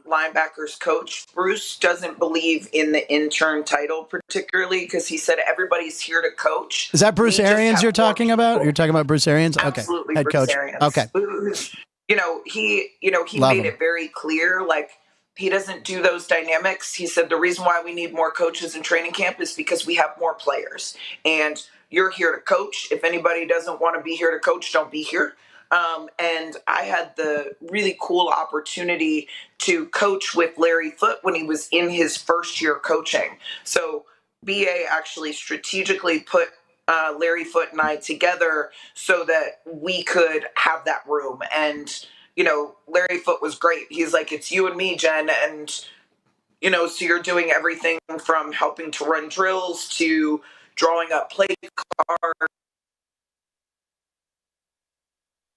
linebackers coach. Bruce doesn't believe in the intern title particularly, because he said everybody's here to coach. Is that Bruce Arians you're talking about? You're talking about Bruce Arians? Absolutely, okay. Head Bruce coach. Arians. Okay. He Love made him. it very clear, like, he doesn't do those dynamics. He said the reason why we need more coaches in training camp is because we have more players. And you're here to coach. If anybody doesn't want to be here to coach, don't be here. And I had the really cool opportunity to coach with Larry Foote when he was in his first year coaching. So BA actually strategically put Larry Foote and I together so that we could have that room. And Larry Foote was great. He's like, it's you and me, Jen. And, so you're doing everything from helping to run drills to drawing up play cards.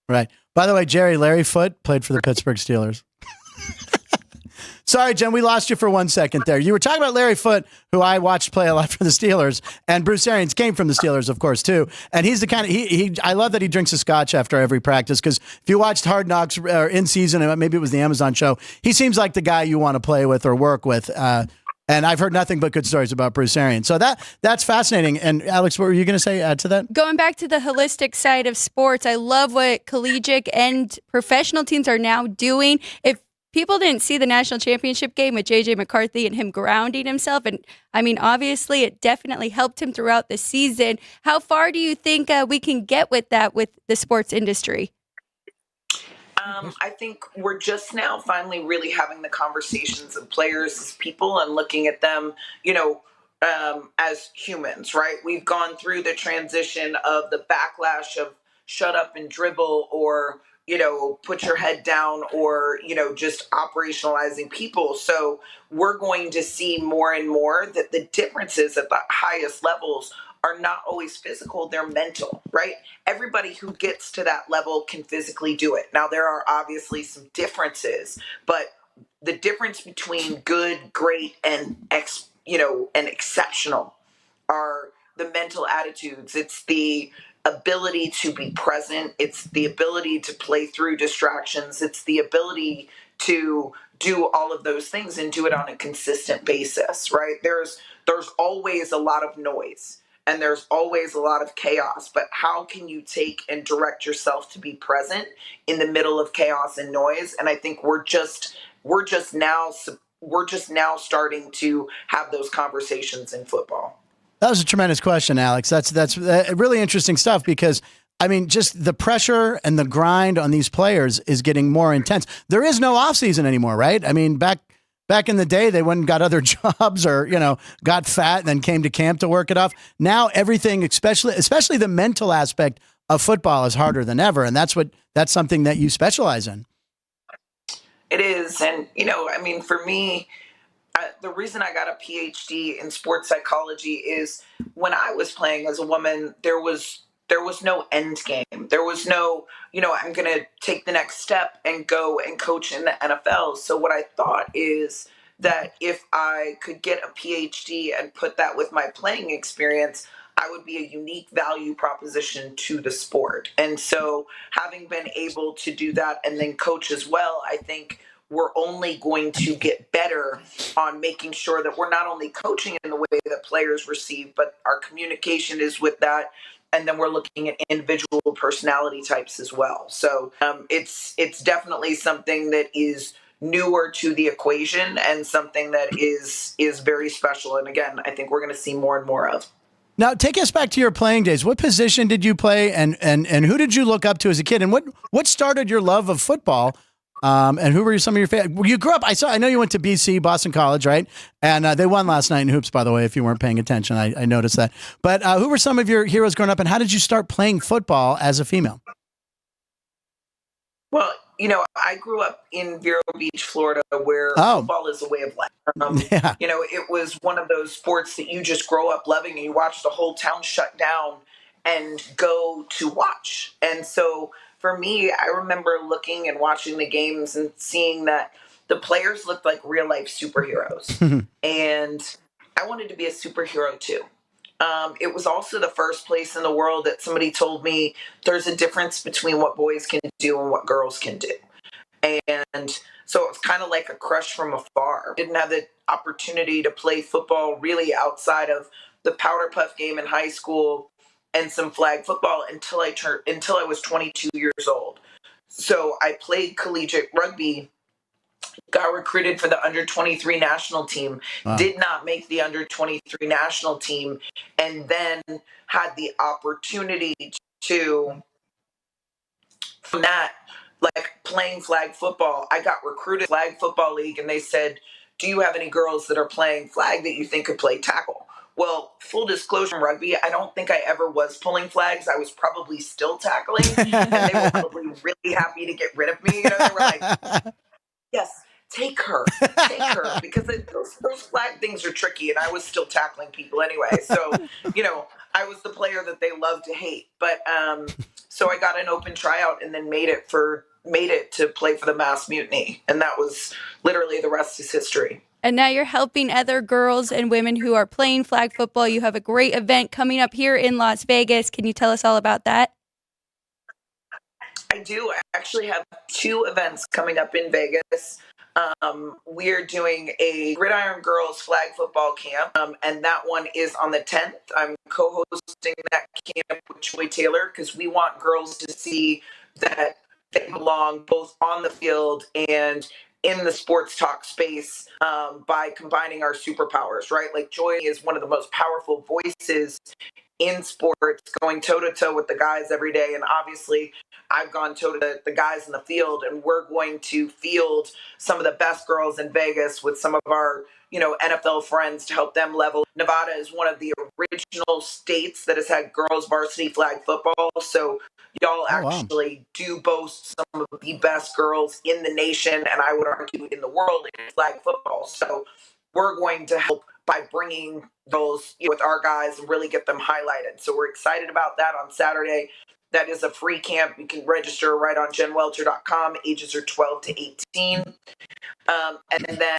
Right. By the way, Larry Foote played for the Pittsburgh Steelers. Sorry, Jen, we lost you for 1 second there. You were talking about Larry Foote, who I watched play a lot for the Steelers, and Bruce Arians came from the Steelers, of course, too. And he's the kind of I love that he drinks a scotch after every practice, because if you watched Hard Knocks or in season, and maybe it was the Amazon show, he seems like the guy you want to play with or work with. And I've heard nothing but good stories about Bruce Arians. So that's fascinating. And Alex, what were you going to say add to that? Going back to the holistic side of sports, I love what collegiate and professional teams are now doing. If people didn't see the national championship game with J.J. McCarthy and him grounding himself, and I mean, obviously, it definitely helped him throughout the season. How far do you think we can get with that with the sports industry? I think we're just now finally really having the conversations of players as people and looking at them, as humans, right? We've gone through the transition of the backlash of shut up and dribble, or, put your head down, or, just operationalizing people. So we're going to see more and more that the differences at the highest levels are not always physical, they're mental, right? Everybody who gets to that level can physically do it. Now, there are obviously some differences, but the difference between good, great, and exceptional are the mental attitudes. It's the ability to be present. It's the ability to play through distractions. It's the ability to do all of those things and do it on a consistent basis, right? There's always a lot of noise. And there's always a lot of chaos, but how can you take and direct yourself to be present in the middle of chaos and noise? And I think we're just now starting to have those conversations in football. That was a tremendous question, Alex. That's really interesting stuff, because I mean, just the pressure and the grind on these players is getting more intense. There is no off season anymore, right? I mean, back in the day, they went and got other jobs, or, got fat and then came to camp to work it off. Now everything, especially the mental aspect of football, is harder than ever. And that's something that you specialize in. It is. And, for me, the reason I got a PhD in sports psychology is when I was playing as a woman, there was no end game. There was no, I'm going to take the next step and go and coach in the NFL. So what I thought is that if I could get a PhD and put that with my playing experience, I would be a unique value proposition to the sport. And so having been able to do that and then coach as well, I think we're only going to get better on making sure that we're not only coaching in the way that players receive, but our communication is with that. And then we're looking at individual personality types as well. So it's definitely something that is newer to the equation and something that is very special. And again, I think we're going to see more and more of. Now, take us back to your playing days. What position did you play, and who did you look up to as a kid? And what started your love of football? And who were some of your favorite? You grew up. I know you went to BC, Boston College, right? And they won last night in hoops, by the way. If you weren't paying attention, I noticed that. But who were some of your heroes growing up, and how did you start playing football as a female? Well, I grew up in Vero Beach, Florida, where football is a way of life. Yeah. It was one of those sports that you just grow up loving, and you watch the whole town shut down and go to watch. And so for me, I remember looking and watching the games and seeing that the players looked like real life superheroes. And I wanted to be a superhero too. It was also the first place in the world that somebody told me there's a difference between what boys can do and what girls can do. And so it was kind of like a crush from afar. Didn't have the opportunity to play football really outside of the powder puff game in high school and some flag football until I was 22 years old. So I played collegiate rugby, got recruited for the under 23 national team, did not make the under 23 national team, and then had the opportunity to, from that, like playing flag football, I got recruited to flag football league, and they said, do you have any girls that are playing flag that you think could play tackle? Well, full disclosure, in rugby, I don't think I ever was pulling flags. I was probably still tackling, and they were probably really happy to get rid of me. They were like, yes, take her, because those flag things are tricky, and I was still tackling people anyway. So, I was the player that they love to hate. But so I got an open tryout and then made it to play for the Mass Mutiny, and that was literally the rest is history. And now you're helping other girls and women who are playing flag football. You have a great event coming up here in Las Vegas. Can you tell us all about that? I do. I actually have 2 events coming up in Vegas. We're doing a Gridiron Girls flag football camp, and that one is on the 10th. I'm co-hosting that camp with Joy Taylor because we want girls to see that they belong both on the field and in the sports talk space by combining our superpowers, right? Like Joy is one of the most powerful voices in sports, going toe-to-toe with the guys every day. And obviously, I've gone toe-to-toe with the guys in the field, and we're going to field some of the best girls in Vegas with some of our, NFL friends to help them level. Nevada is one of the original states that has had girls varsity flag football. So y'all actually do boast some of the best girls in the nation, and I would argue in the world in flag football. So we're going to help by bringing those with our guys and really get them highlighted. So we're excited about that on Saturday. That is a free camp. You can register right on jenwelter.com. Ages are 12 to 18. And then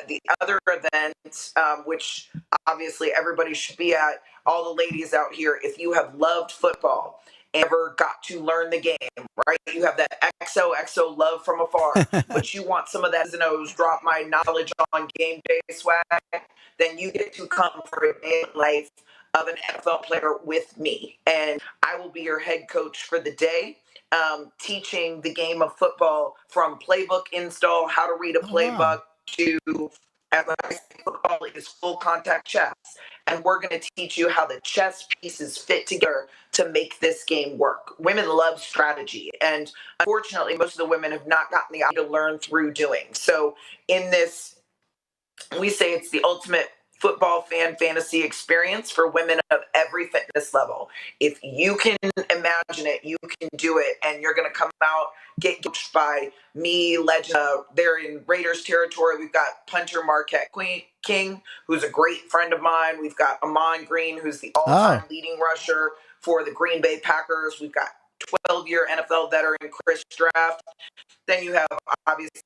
the other event, which obviously everybody should be at, all the ladies out here, if you have loved football, ever got to learn the game, right? You have that XOXO love from afar, but you want some of that drop my knowledge on game day swag, then you get to come for a day in life of an NFL player with me. And I will be your head coach for the day, teaching the game of football from playbook install, how to read a playbook, to, as I say, football is full contact chess. And we're going to teach you how the chess pieces fit together to make this game work. Women love strategy. And unfortunately, most of the women have not gotten the opportunity to learn through doing. So in this, we say it's the ultimate football fantasy experience for women of every fitness level. If you can imagine it, you can do it, and you're going to come out, get coached by me, legend. They're in Raiders territory. We've got punter Marquette King, who's a great friend of mine. We've got Amon Green, who's the all-time leading rusher for the Green Bay Packers. We've got 12-year NFL veteran Chris Draft. Then you have, obviously,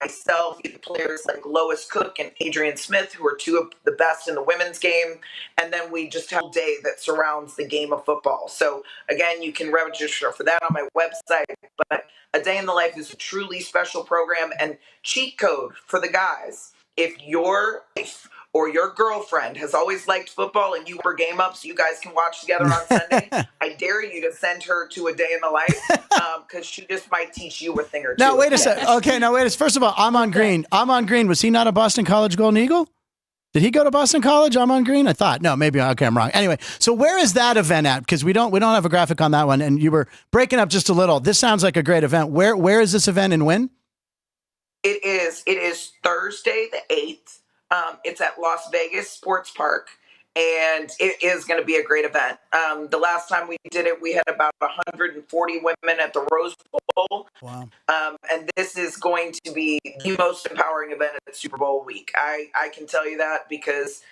myself, players like Lois Cook and Adrian Smith, who are 2 of the best in the women's game. And then we just have a day that surrounds the game of football. So, again, you can register for that on my website. But A Day in the Life is a truly special program. And cheat code for the guys. If your wife or your girlfriend has always liked football and you were game up so you guys can watch together on Sunday, I dare you to send her to A Day in the Life because she just might teach you a thing or two. Now, wait a second. Okay, now, wait a second. First of all, Amon Green. Amon Green, was he not a Boston College Golden Eagle? Did he go to Boston College, Amon Green? I thought. No, maybe. Okay, I'm wrong. Anyway, so where is that event at? Because we don't have a graphic on that one, and you were breaking up just a little. This sounds like a great event. Where is this event and when? It is Thursday the 8th. It's at Las Vegas Sports Park, and it is going to be a great event. The last time we did it, we had about 140 women at the Rose Bowl. Wow. And this is going to be the most empowering event at Super Bowl week. I can tell you that because,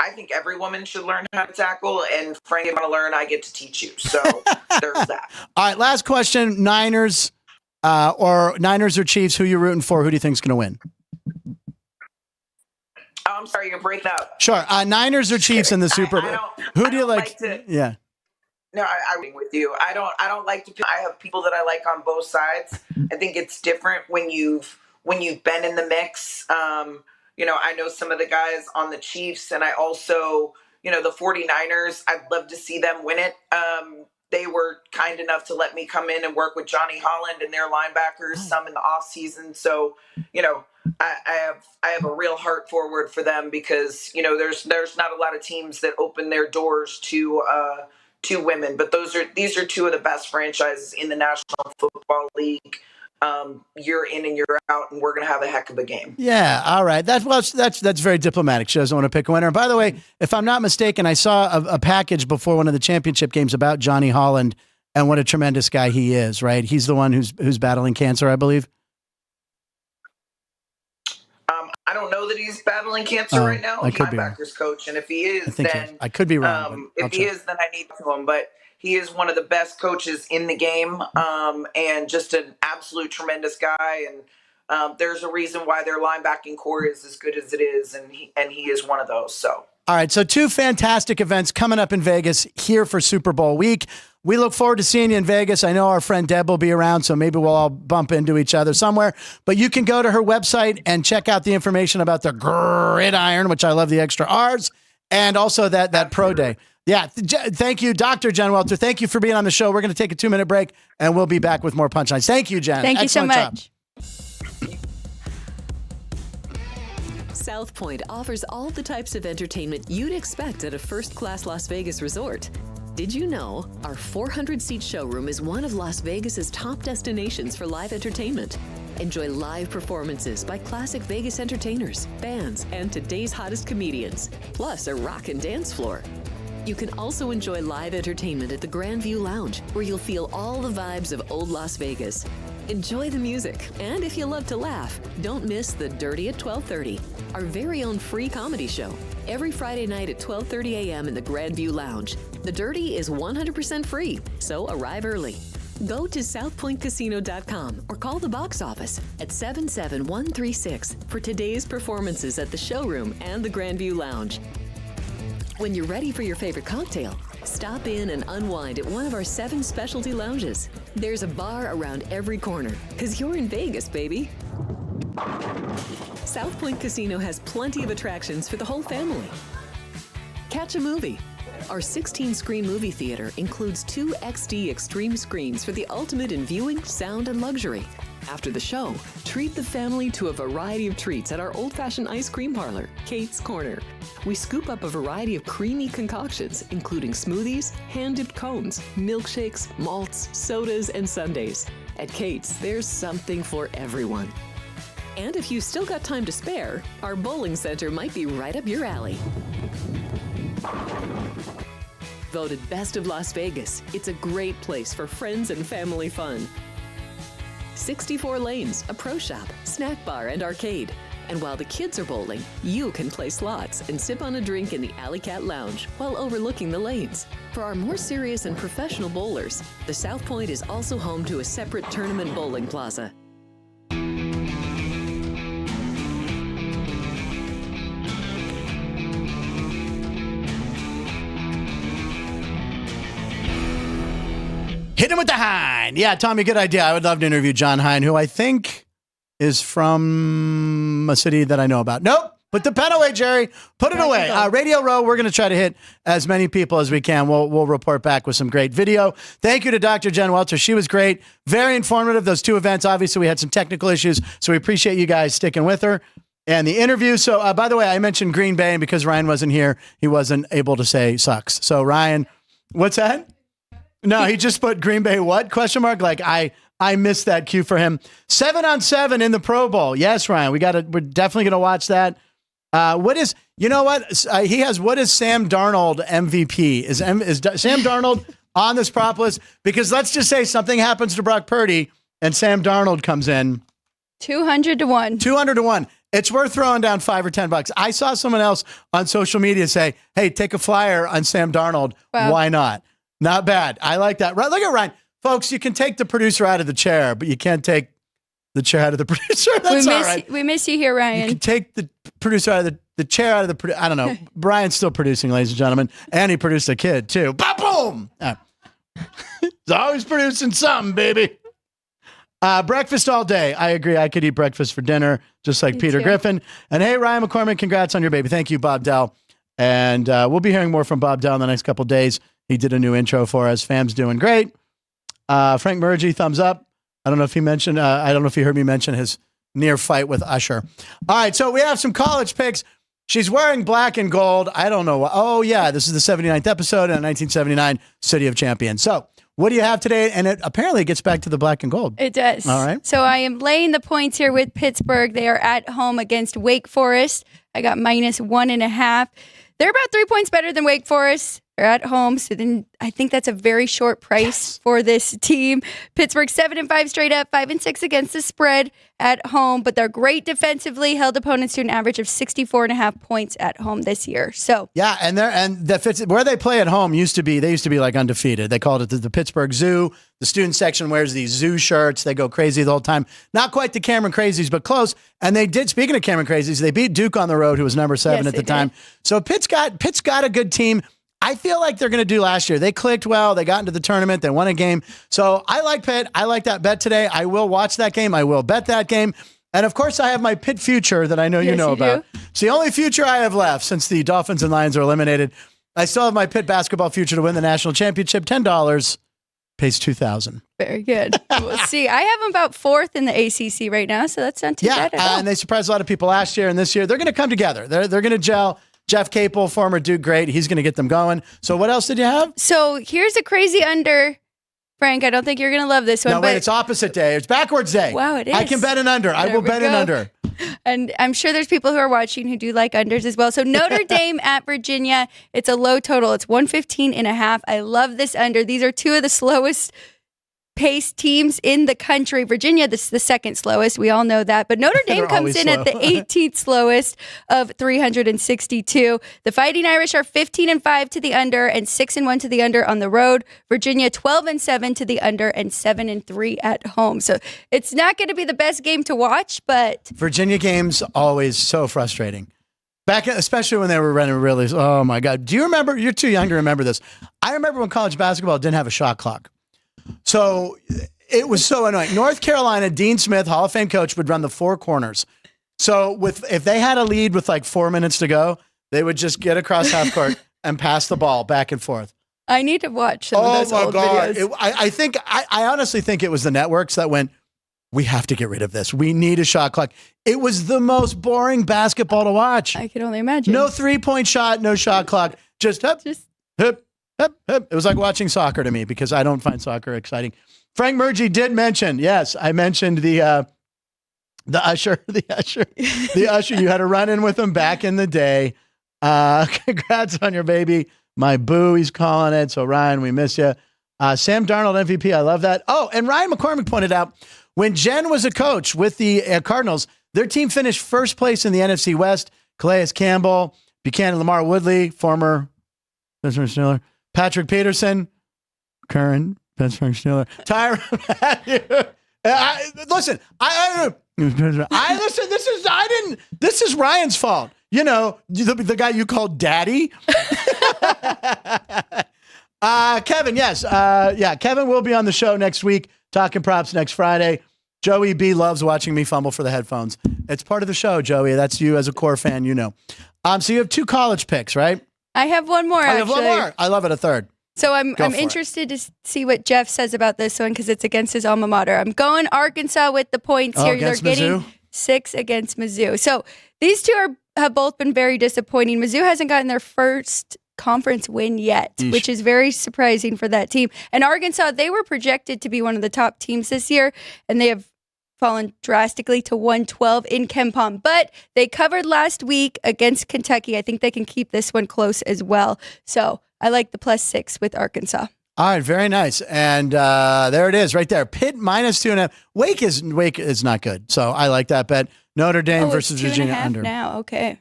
I think every woman should learn how to tackle, and Frank, if you want to learn, I get to teach you. So there's that. All right, last question. Niners or Chiefs, who you rooting for? Who do you think is going to win? Oh, I'm sorry, you're breaking up. Sure. Niners or Chiefs in the Super Bowl? Who do you like? Yeah. No, I'm with you. I don't like to pick. I have people that I like on both sides. I think it's different when you've been in the mix. I know some of the guys on the Chiefs, and I also, the 49ers, I'd love to see them win it. They were kind enough to let me come in and work with Johnny Holland and their linebackers, some in the off season. So, I have a real heart forward for them because, there's not a lot of teams that open their doors to women, but these are 2 of the best franchises in the National Football League. You're in and you're out, and we're going to have a heck of a game. Yeah. All right. That's very diplomatic. She doesn't want to pick a winner. And by the way, if I'm not mistaken, I saw a package before one of the championship games about Johnny Holland and what a tremendous guy he is, right? He's the one who's battling cancer, I believe. don't know that he's battling cancer right now. I could be linebackers coach, and if he is, then I could be wrong. if he is, then I need to him. But he is one of the best coaches in the game, and just an absolute tremendous guy. And there's a reason why their linebacking core is as good as it is, and he is one of those. So. All right, so 2 fantastic events coming up in Vegas here for Super Bowl week. We look forward to seeing you in Vegas. I know our friend Deb will be around, so maybe we'll all bump into each other somewhere. But you can go to her website and check out the information about the Gridiron, which I love the extra R's, and also that pro day. Yeah, thank you, Dr. Jen Welter. Thank you for being on the show. We're going to take a 2-minute break, and we'll be back with more punchlines. Thank you, Jen. Thank you so much. South Point offers all the types of entertainment you'd expect at a first-class Las Vegas resort. Did you know our 400-seat showroom is one of Las Vegas's top destinations for live entertainment? Enjoy live performances by classic Vegas entertainers, bands, and today's hottest comedians, plus a rock and dance floor. You can also enjoy live entertainment at the Grand View Lounge, where you'll feel all the vibes of old Las Vegas. Enjoy the music, and if you love to laugh, don't miss The Dirty at 12:30, our very own free comedy show. Every Friday night at 12:30 a.m. in the Grand View Lounge. The Dirty is 100% free, so arrive early. Go to southpointcasino.com or call the box office at 77136 for today's performances at the showroom and the Grand View Lounge. When you're ready for your favorite cocktail, stop in and unwind at one of our 7 specialty lounges. There's a bar around every corner, because you're in Vegas, baby. South Point Casino has plenty of attractions for the whole family. Catch a movie. Our 16-screen movie theater includes 2 XD Extreme screens for the ultimate in viewing, sound, and luxury. After the show, treat the family to a variety of treats at our old-fashioned ice cream parlor, Kate's Corner. We scoop up a variety of creamy concoctions, including smoothies, hand-dipped cones, milkshakes, malts, sodas, and sundaes. At Kate's, there's something for everyone. And if you've still got time to spare, our bowling center might be right up your alley. Voted Best of Las Vegas, it's a great place for friends and family fun. 64 lanes, a pro shop, snack bar, and arcade. And while the kids are bowling, you can play slots and sip on a drink in the Alley Cat Lounge while overlooking the lanes. For our more serious and professional bowlers, the South Point is also home to a separate tournament bowling plaza. Hit him with the Hine. Yeah, Tommy, good idea. I would love to interview John Hine, who I think is from a city that I know about. Nope. Put the pen away, Jerry. Put it away. Radio Row, we're going to try to hit as many people as we can. We'll report back with some great video. Thank you to Dr. Jen Welter. She was great. Very informative, those 2 events. Obviously, we had some technical issues, so we appreciate you guys sticking with her and the interview. So, by the way, I mentioned Green Bay, and because Ryan wasn't here, he wasn't able to say sucks. So, Ryan, what's that? No, he just put Green Bay what? Question mark. Like I missed that cue for him. 7-on-7 in the Pro Bowl. Yes, Ryan. We're definitely gonna watch that. What is Sam Darnold MVP? Is Sam Darnold on this prop list? Because let's just say something happens to Brock Purdy and Sam Darnold comes in. 200 to 1. 200 to 1. It's worth throwing down $5 or $10. I saw someone else on social media say, "Hey, take a flyer on Sam Darnold." Wow. Why not? Not bad. I like that. Right, look at Ryan. Folks, you can take the producer out of the chair, but you can't take the chair out of the producer. That's all right. We miss you here, Ryan. You can take the producer out of the chair out of the producer. I don't know. Brian's still producing, ladies and gentlemen. And he produced a kid, too. Ba-boom! He's always producing something, baby. Breakfast all day. I agree. I could eat breakfast for dinner, just like Peter Griffin. And hey, Ryan McCormick, congrats on your baby. Thank you, Bob Dell. And we'll be hearing more from Bob Dell in the next couple of days. He did a new intro for us. Fam's doing great. Frank Murgy, thumbs up. I don't know if he mentioned, I don't know if he heard me mention his near fight with Usher. All right, so we have some college picks. She's wearing black and gold. I don't know. Oh, yeah, this is the 79th episode in 1979 City of Champions. So what do you have today? And it apparently gets back to the black and gold. It does. All right. So I am laying the points here with Pittsburgh. They are at home against Wake Forest. I got -1.5. They're about 3 points better than Wake Forest. They're at home, so then I think that's a very short price for this team. Pittsburgh 7-5 straight up, 5-6 against the spread at home, but they're great defensively. Held opponents to an average of 64.5 points at home this year. So yeah, and where they play at home they used to be like undefeated. They called it the Pittsburgh Zoo. The student section wears these zoo shirts. They go crazy the whole time. Not quite the Cameron Crazies, but close. And they did. Speaking of Cameron Crazies, they beat Duke on the road, who was number 7 at the time. So Pitt's got a good team. I feel like they're going to do last year. They clicked well. They got into the tournament. They won a game. So I like Pitt. I like that bet today. I will watch that game. I will bet that game. And of course, I have my Pitt future that I know you know about. It's the only future I have left since the Dolphins and Lions are eliminated. I still have my Pitt basketball future to win the national championship. $10 pays $2,000. Very good. We'll see. I have them about 4th in the ACC right now, so that's not too bad at all. And they surprised a lot of people last year and this year. They're going to come together. They're going to gel. Jeff Capel, former Duke great. He's going to get them going. So what else did you have? So here's a crazy under. Frank, I don't think you're going to love this one. No, wait, it's opposite day. It's backwards day. Wow, it is. I can bet an under. I will bet an under. And I'm sure there's people who are watching who do like unders as well. So Notre Dame at Virginia, it's a low total. It's 115.5. I love this under. These are two of the slowest paced teams in the country. Virginia, this is the second slowest. We all know that. But Notre Dame comes in at the 18th slowest of 362. The Fighting Irish are 15-5 to the under and 6-1 to the under on the road. Virginia 12-7 to the under and 7-3 at home. So it's not going to be the best game to watch, but Virginia games always so frustrating. Back, especially when they were running really. Oh my God! Do you remember? You're too young to remember this. I remember when college basketball didn't have a shot clock. So it was so annoying. North Carolina, Dean Smith, Hall of Fame coach, would run the 4 corners. So if they had a lead with like 4 minutes to go, they would just get across half court and pass the ball back and forth. I need to watch some of those old videos. I honestly think it was the networks that went, we have to get rid of this. We need a shot clock. It was the most boring basketball to watch. I can only imagine. No 3-point shot, no shot clock. Just hip. It was like watching soccer to me because I don't find soccer exciting. Frank Murgy did mention, yes, I mentioned the usher. You had a run-in with him back in the day. Congrats on your baby. My boo, he's calling it. So, Ryan, we miss you. Sam Darnold, MVP. I love that. Oh, and Ryan McCormick pointed out, when Jen was a coach with the Cardinals, their team finished first place in the NFC West. Calais Campbell, Buchanan Lamar Woodley, former Pittsburgh Steeler, Patrick Peterson, current Pittsburgh Steeler, Tyron Matthew. This is Ryan's fault. You know, the guy you called daddy. Kevin, yes. Kevin will be on the show next week, talking props next Friday. Joey B loves watching me fumble for the headphones. It's part of the show, Joey. That's you as a core fan, you know. So you have 2 college picks, right? I have one more, actually. I have one more. I love it, a third. So I'm interested to see what Jeff says about this one because it's against his alma mater. I'm going Arkansas with the points here. They're getting Mizzou? 6 against Mizzou. So these two have both been very disappointing. Mizzou hasn't gotten their first conference win yet, which is very surprising for that team. And Arkansas, they were projected to be one of the top teams this year, and they have fallen drastically to 112 in KenPom. But they covered last week against Kentucky. I think they can keep this one close as well. So I like the +6 with Arkansas. All right, very nice. And there it is right there. Pitt -2.5. Wake is not good. So I like that bet. Notre Dame versus Virginia under. Now, okay.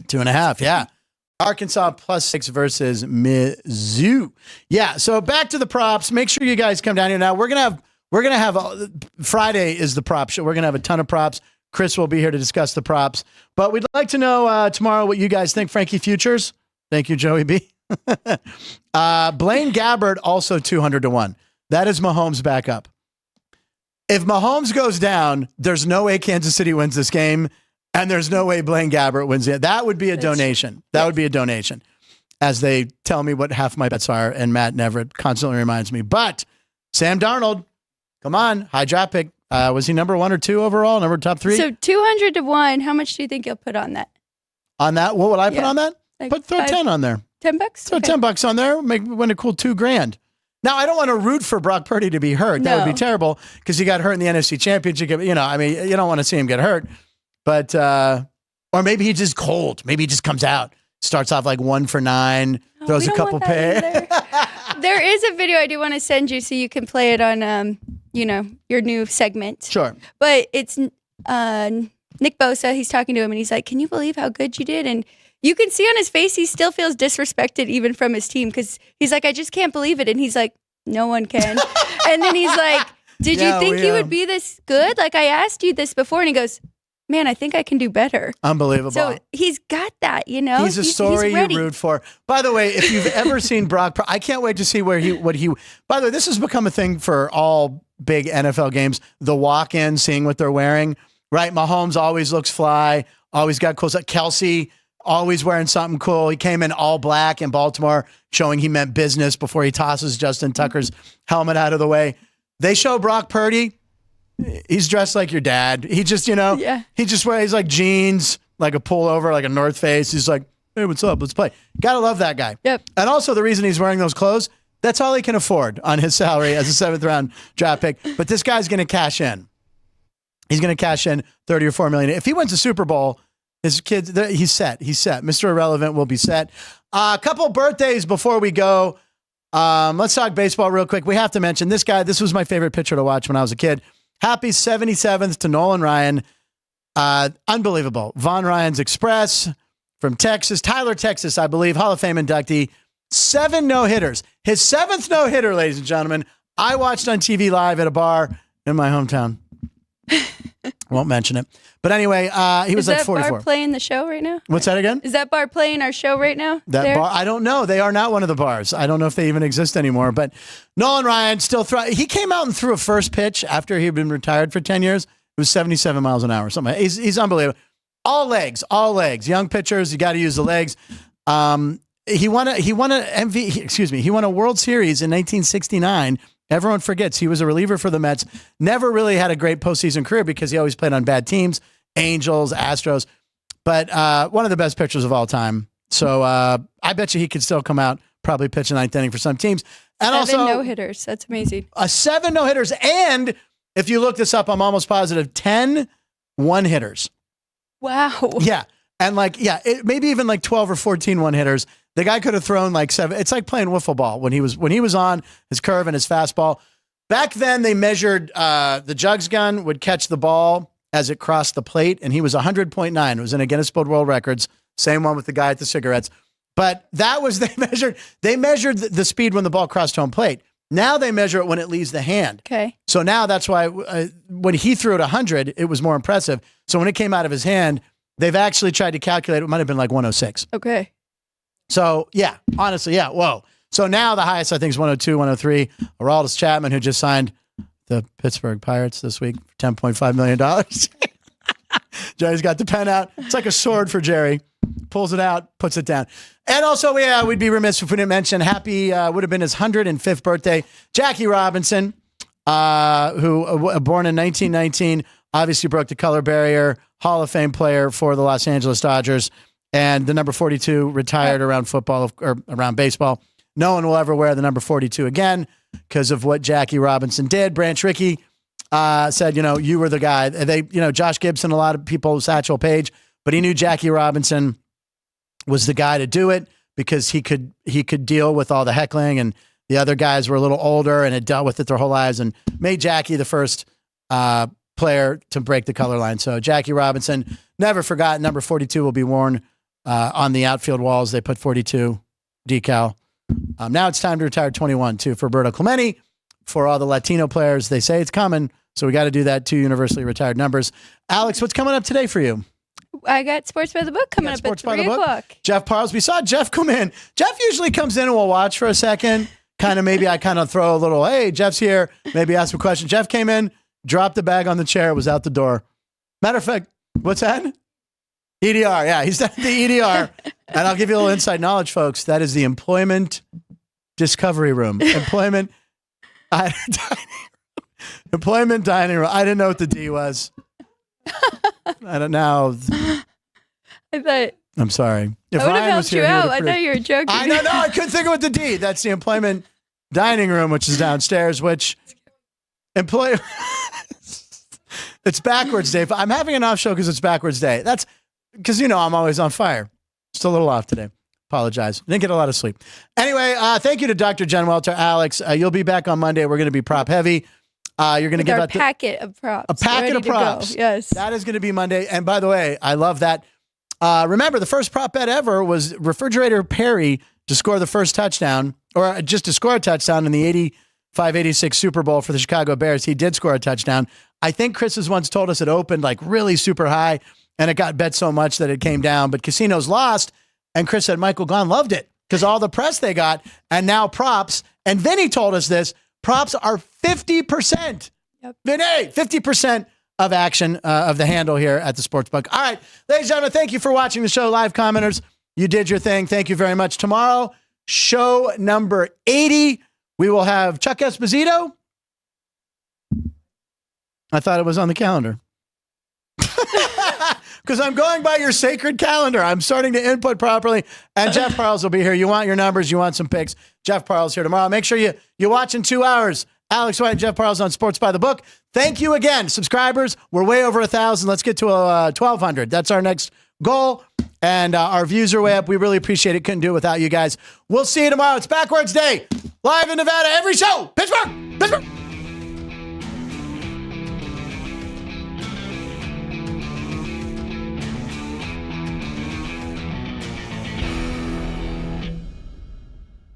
2.5, yeah. Arkansas +6 versus Mizzou. Yeah, so back to the props. Make sure you guys come down here now. We're gonna have Friday is the prop show. We're gonna have a ton of props. Chris will be here to discuss the props. But we'd like to know tomorrow what you guys think. Frankie Futures. Thank you, Joey B. Blaine Gabbert also 200-1. That is Mahomes' backup. If Mahomes goes down, there's no way Kansas City wins this game, and there's no way Blaine Gabbert wins it. That would be a donation. That would be a donation, as they tell me what half my bets are, and Matt Neverett constantly reminds me. But Sam Darnold, come on, high draft pick. Was he number 1 or 2 overall? Number top 3? So 200-1. How much do you think you'll put on that? On that, what would I put on that? Like throw 10 on there. $10? Throw $10 on there. Win a cool $2,000. Now, I don't want to root for Brock Purdy to be hurt. That would be terrible because he got hurt in the NFC Championship. You know, I mean, you don't want to see him get hurt. But, or maybe he's just cold. Maybe he just comes out. Starts off like 1 for 9, throws we a don't couple want that pay. There is a video I do want to send you so you can play it on, your new segment. Sure. But it's Nick Bosa. He's talking to him and he's like, "Can you believe how good you did?" And you can see on his face he still feels disrespected even from his team because he's like, "I just can't believe it." And he's like, "No one can." And then he's like, "Did you think you would be this good? Like I asked you this before." And he goes, "Man, I think I can do better." Unbelievable. So he's got that, you know. He's a story ready. you root for. By the way, if you've ever seen Brock, I can't wait to see what he. By the way, this has become a thing for all big NFL games. The walk-in, seeing what they're wearing. Right, Mahomes always looks fly. Always got cool stuff. Kelsey always wearing something cool. He came in all black in Baltimore, showing he meant business before he tosses Justin Tucker's helmet out of the way. They show Brock Purdy. He's dressed like your dad. He just, he just wears like jeans, like a pullover, like a North Face. He's like, "Hey, what's up? Let's play." Gotta love that guy. Yep. And also the reason he's wearing those clothes, that's all he can afford on his salary as a 7th round draft pick. But this guy's going to cash in. He's going to cash in 30 or 4 million. If he wins the Super Bowl, his kids, he's set. He's set. Mr. Irrelevant will be set. A couple birthdays before we go. Let's talk baseball real quick. We have to mention this guy. This was my favorite pitcher to watch when I was a kid. Happy 77th to Nolan Ryan. Unbelievable. Von Ryan's Express from Texas. Tyler, Texas, I believe. Hall of Fame inductee. 7 no-hitters. His 7th no-hitter, ladies and gentlemen, I watched on TV live at a bar in my hometown. Won't mention it. But anyway, he was like 44. Is that bar playing the show right now? What's that again? Is that bar playing our show right now? That bar? I don't know. They are not one of the bars. I don't know if they even exist anymore. But Nolan Ryan still he came out and threw a first pitch after he'd been retired for 10 years. It was 77 miles an hour or something. He's unbelievable. All legs. Young pitchers, you got to use the legs. He won a World Series in 1969. Everyone forgets he was a reliever for the Mets. Never really had a great postseason career because he always played on bad teams, Angels, Astros. But one of the best pitchers of all time. So I bet you he could still come out, probably pitch a 9th inning for some teams. And 7 also no-hitters. That's amazing. 7 no-hitters. And if you look this up, I'm almost positive 10 one-hitters. Wow. Yeah. And maybe even like 12 or 14 one-hitters. The guy could have thrown like 7. It's like playing wiffle ball when he was on his curve and his fastball. Back then, they measured the Jugs gun would catch the ball as it crossed the plate, and he was 100.9. It was in a Guinness Book of World Records. Same one with the guy at the cigarettes. But that was they measured the speed when the ball crossed home plate. Now they measure it when it leaves the hand. Okay. So now that's why when he threw it 100, it was more impressive. So when it came out of his hand, they've actually tried to calculate it might have been like 106. Okay. So, yeah, honestly, yeah, whoa. So now the highest, I think, is 102, 103. Aroldis Chapman, who just signed the Pittsburgh Pirates this week for $10.5 million. Jerry's got the pen out. It's like a sword for Jerry. Pulls it out, puts it down. And also, we'd be remiss if we didn't mention happy, would have been his 105th birthday, Jackie Robinson, who born in 1919, obviously broke the color barrier, Hall of Fame player for the Los Angeles Dodgers. And the number 42 retired around football or around baseball. No one will ever wear the number 42 again because of what Jackie Robinson did. Branch Rickey said, you were the guy. Josh Gibson, a lot of people, Satchel Paige, but he knew Jackie Robinson was the guy to do it because he could deal with all the heckling, and the other guys were a little older and had dealt with it their whole lives, and made Jackie the first player to break the color line. So Jackie Robinson, never forgotten. Number 42 will be worn on the outfield walls. They put 42 decal. Now it's time to retire 21 too for Roberto Clemente. For all the Latino players, they say it's coming, so we got to do that. 2 universally retired numbers. Alex, what's coming up today for you? I got Sports by the Book coming up at 3 o'clock. Jeff Parles. We saw Jeff come in. Jeff usually comes in and we'll watch for a second. Maybe I throw a little, hey, Jeff's here. Maybe ask a question. Jeff came in, dropped the bag on the chair, was out the door. Matter of fact, what's that? EDR. Yeah, he's at the EDR. And I'll give you a little inside knowledge, folks. That is the Employment Discovery Room. Employment Dining Room. I didn't know what the D was. I don't know. I'm sorry. If I would have Ryan was helped you here, out. I know you were joking. I don't know. I couldn't think of what the D. That's the Employment Dining Room, which is downstairs, which it's backwards day. I'm having an off show because it's backwards day. That's because, I'm always on fire. Just a little off today. Apologize. Didn't get a lot of sleep. Anyway, thank you to Dr. Jen Welter. Alex, you'll be back on Monday. We're going to be prop heavy. You're going to give our out packet of props. a packet ready of to go. props. Yes. That is going to be Monday. And by the way, I love that. Remember, the first prop bet ever was Refrigerator Perry to score the first touchdown, or just to score a touchdown in the 85-86 Super Bowl for the Chicago Bears. He did score a touchdown. I think Chris has once told us it opened like really super high, and it got bet so much that it came down. But casinos lost, and Chris said Michael Gahn loved it because all the press they got, and now props. And Vinny told us this, props are 50%. Yep. Vinny, 50% of action of the handle here at the Sportsbook. All right, ladies and gentlemen, thank you for watching the show. Live commenters, you did your thing. Thank you very much. Tomorrow, show number 80, we will have Chuck Esposito. I thought it was on the calendar. Because I'm going by your sacred calendar. I'm starting to input properly. And Jeff Parles will be here. You want your numbers, you want some picks. Jeff Parles here tomorrow. Make sure you watch in 2 hours. Alex White and Jeff Parles on Sports by the Book. Thank you again. Subscribers, we're way over 1,000. Let's get to 1,200. That's our next goal. And our views are way up. We really appreciate it. Couldn't do it without you guys. We'll see you tomorrow. It's Backwards Day. Live in Nevada every show. Pittsburgh.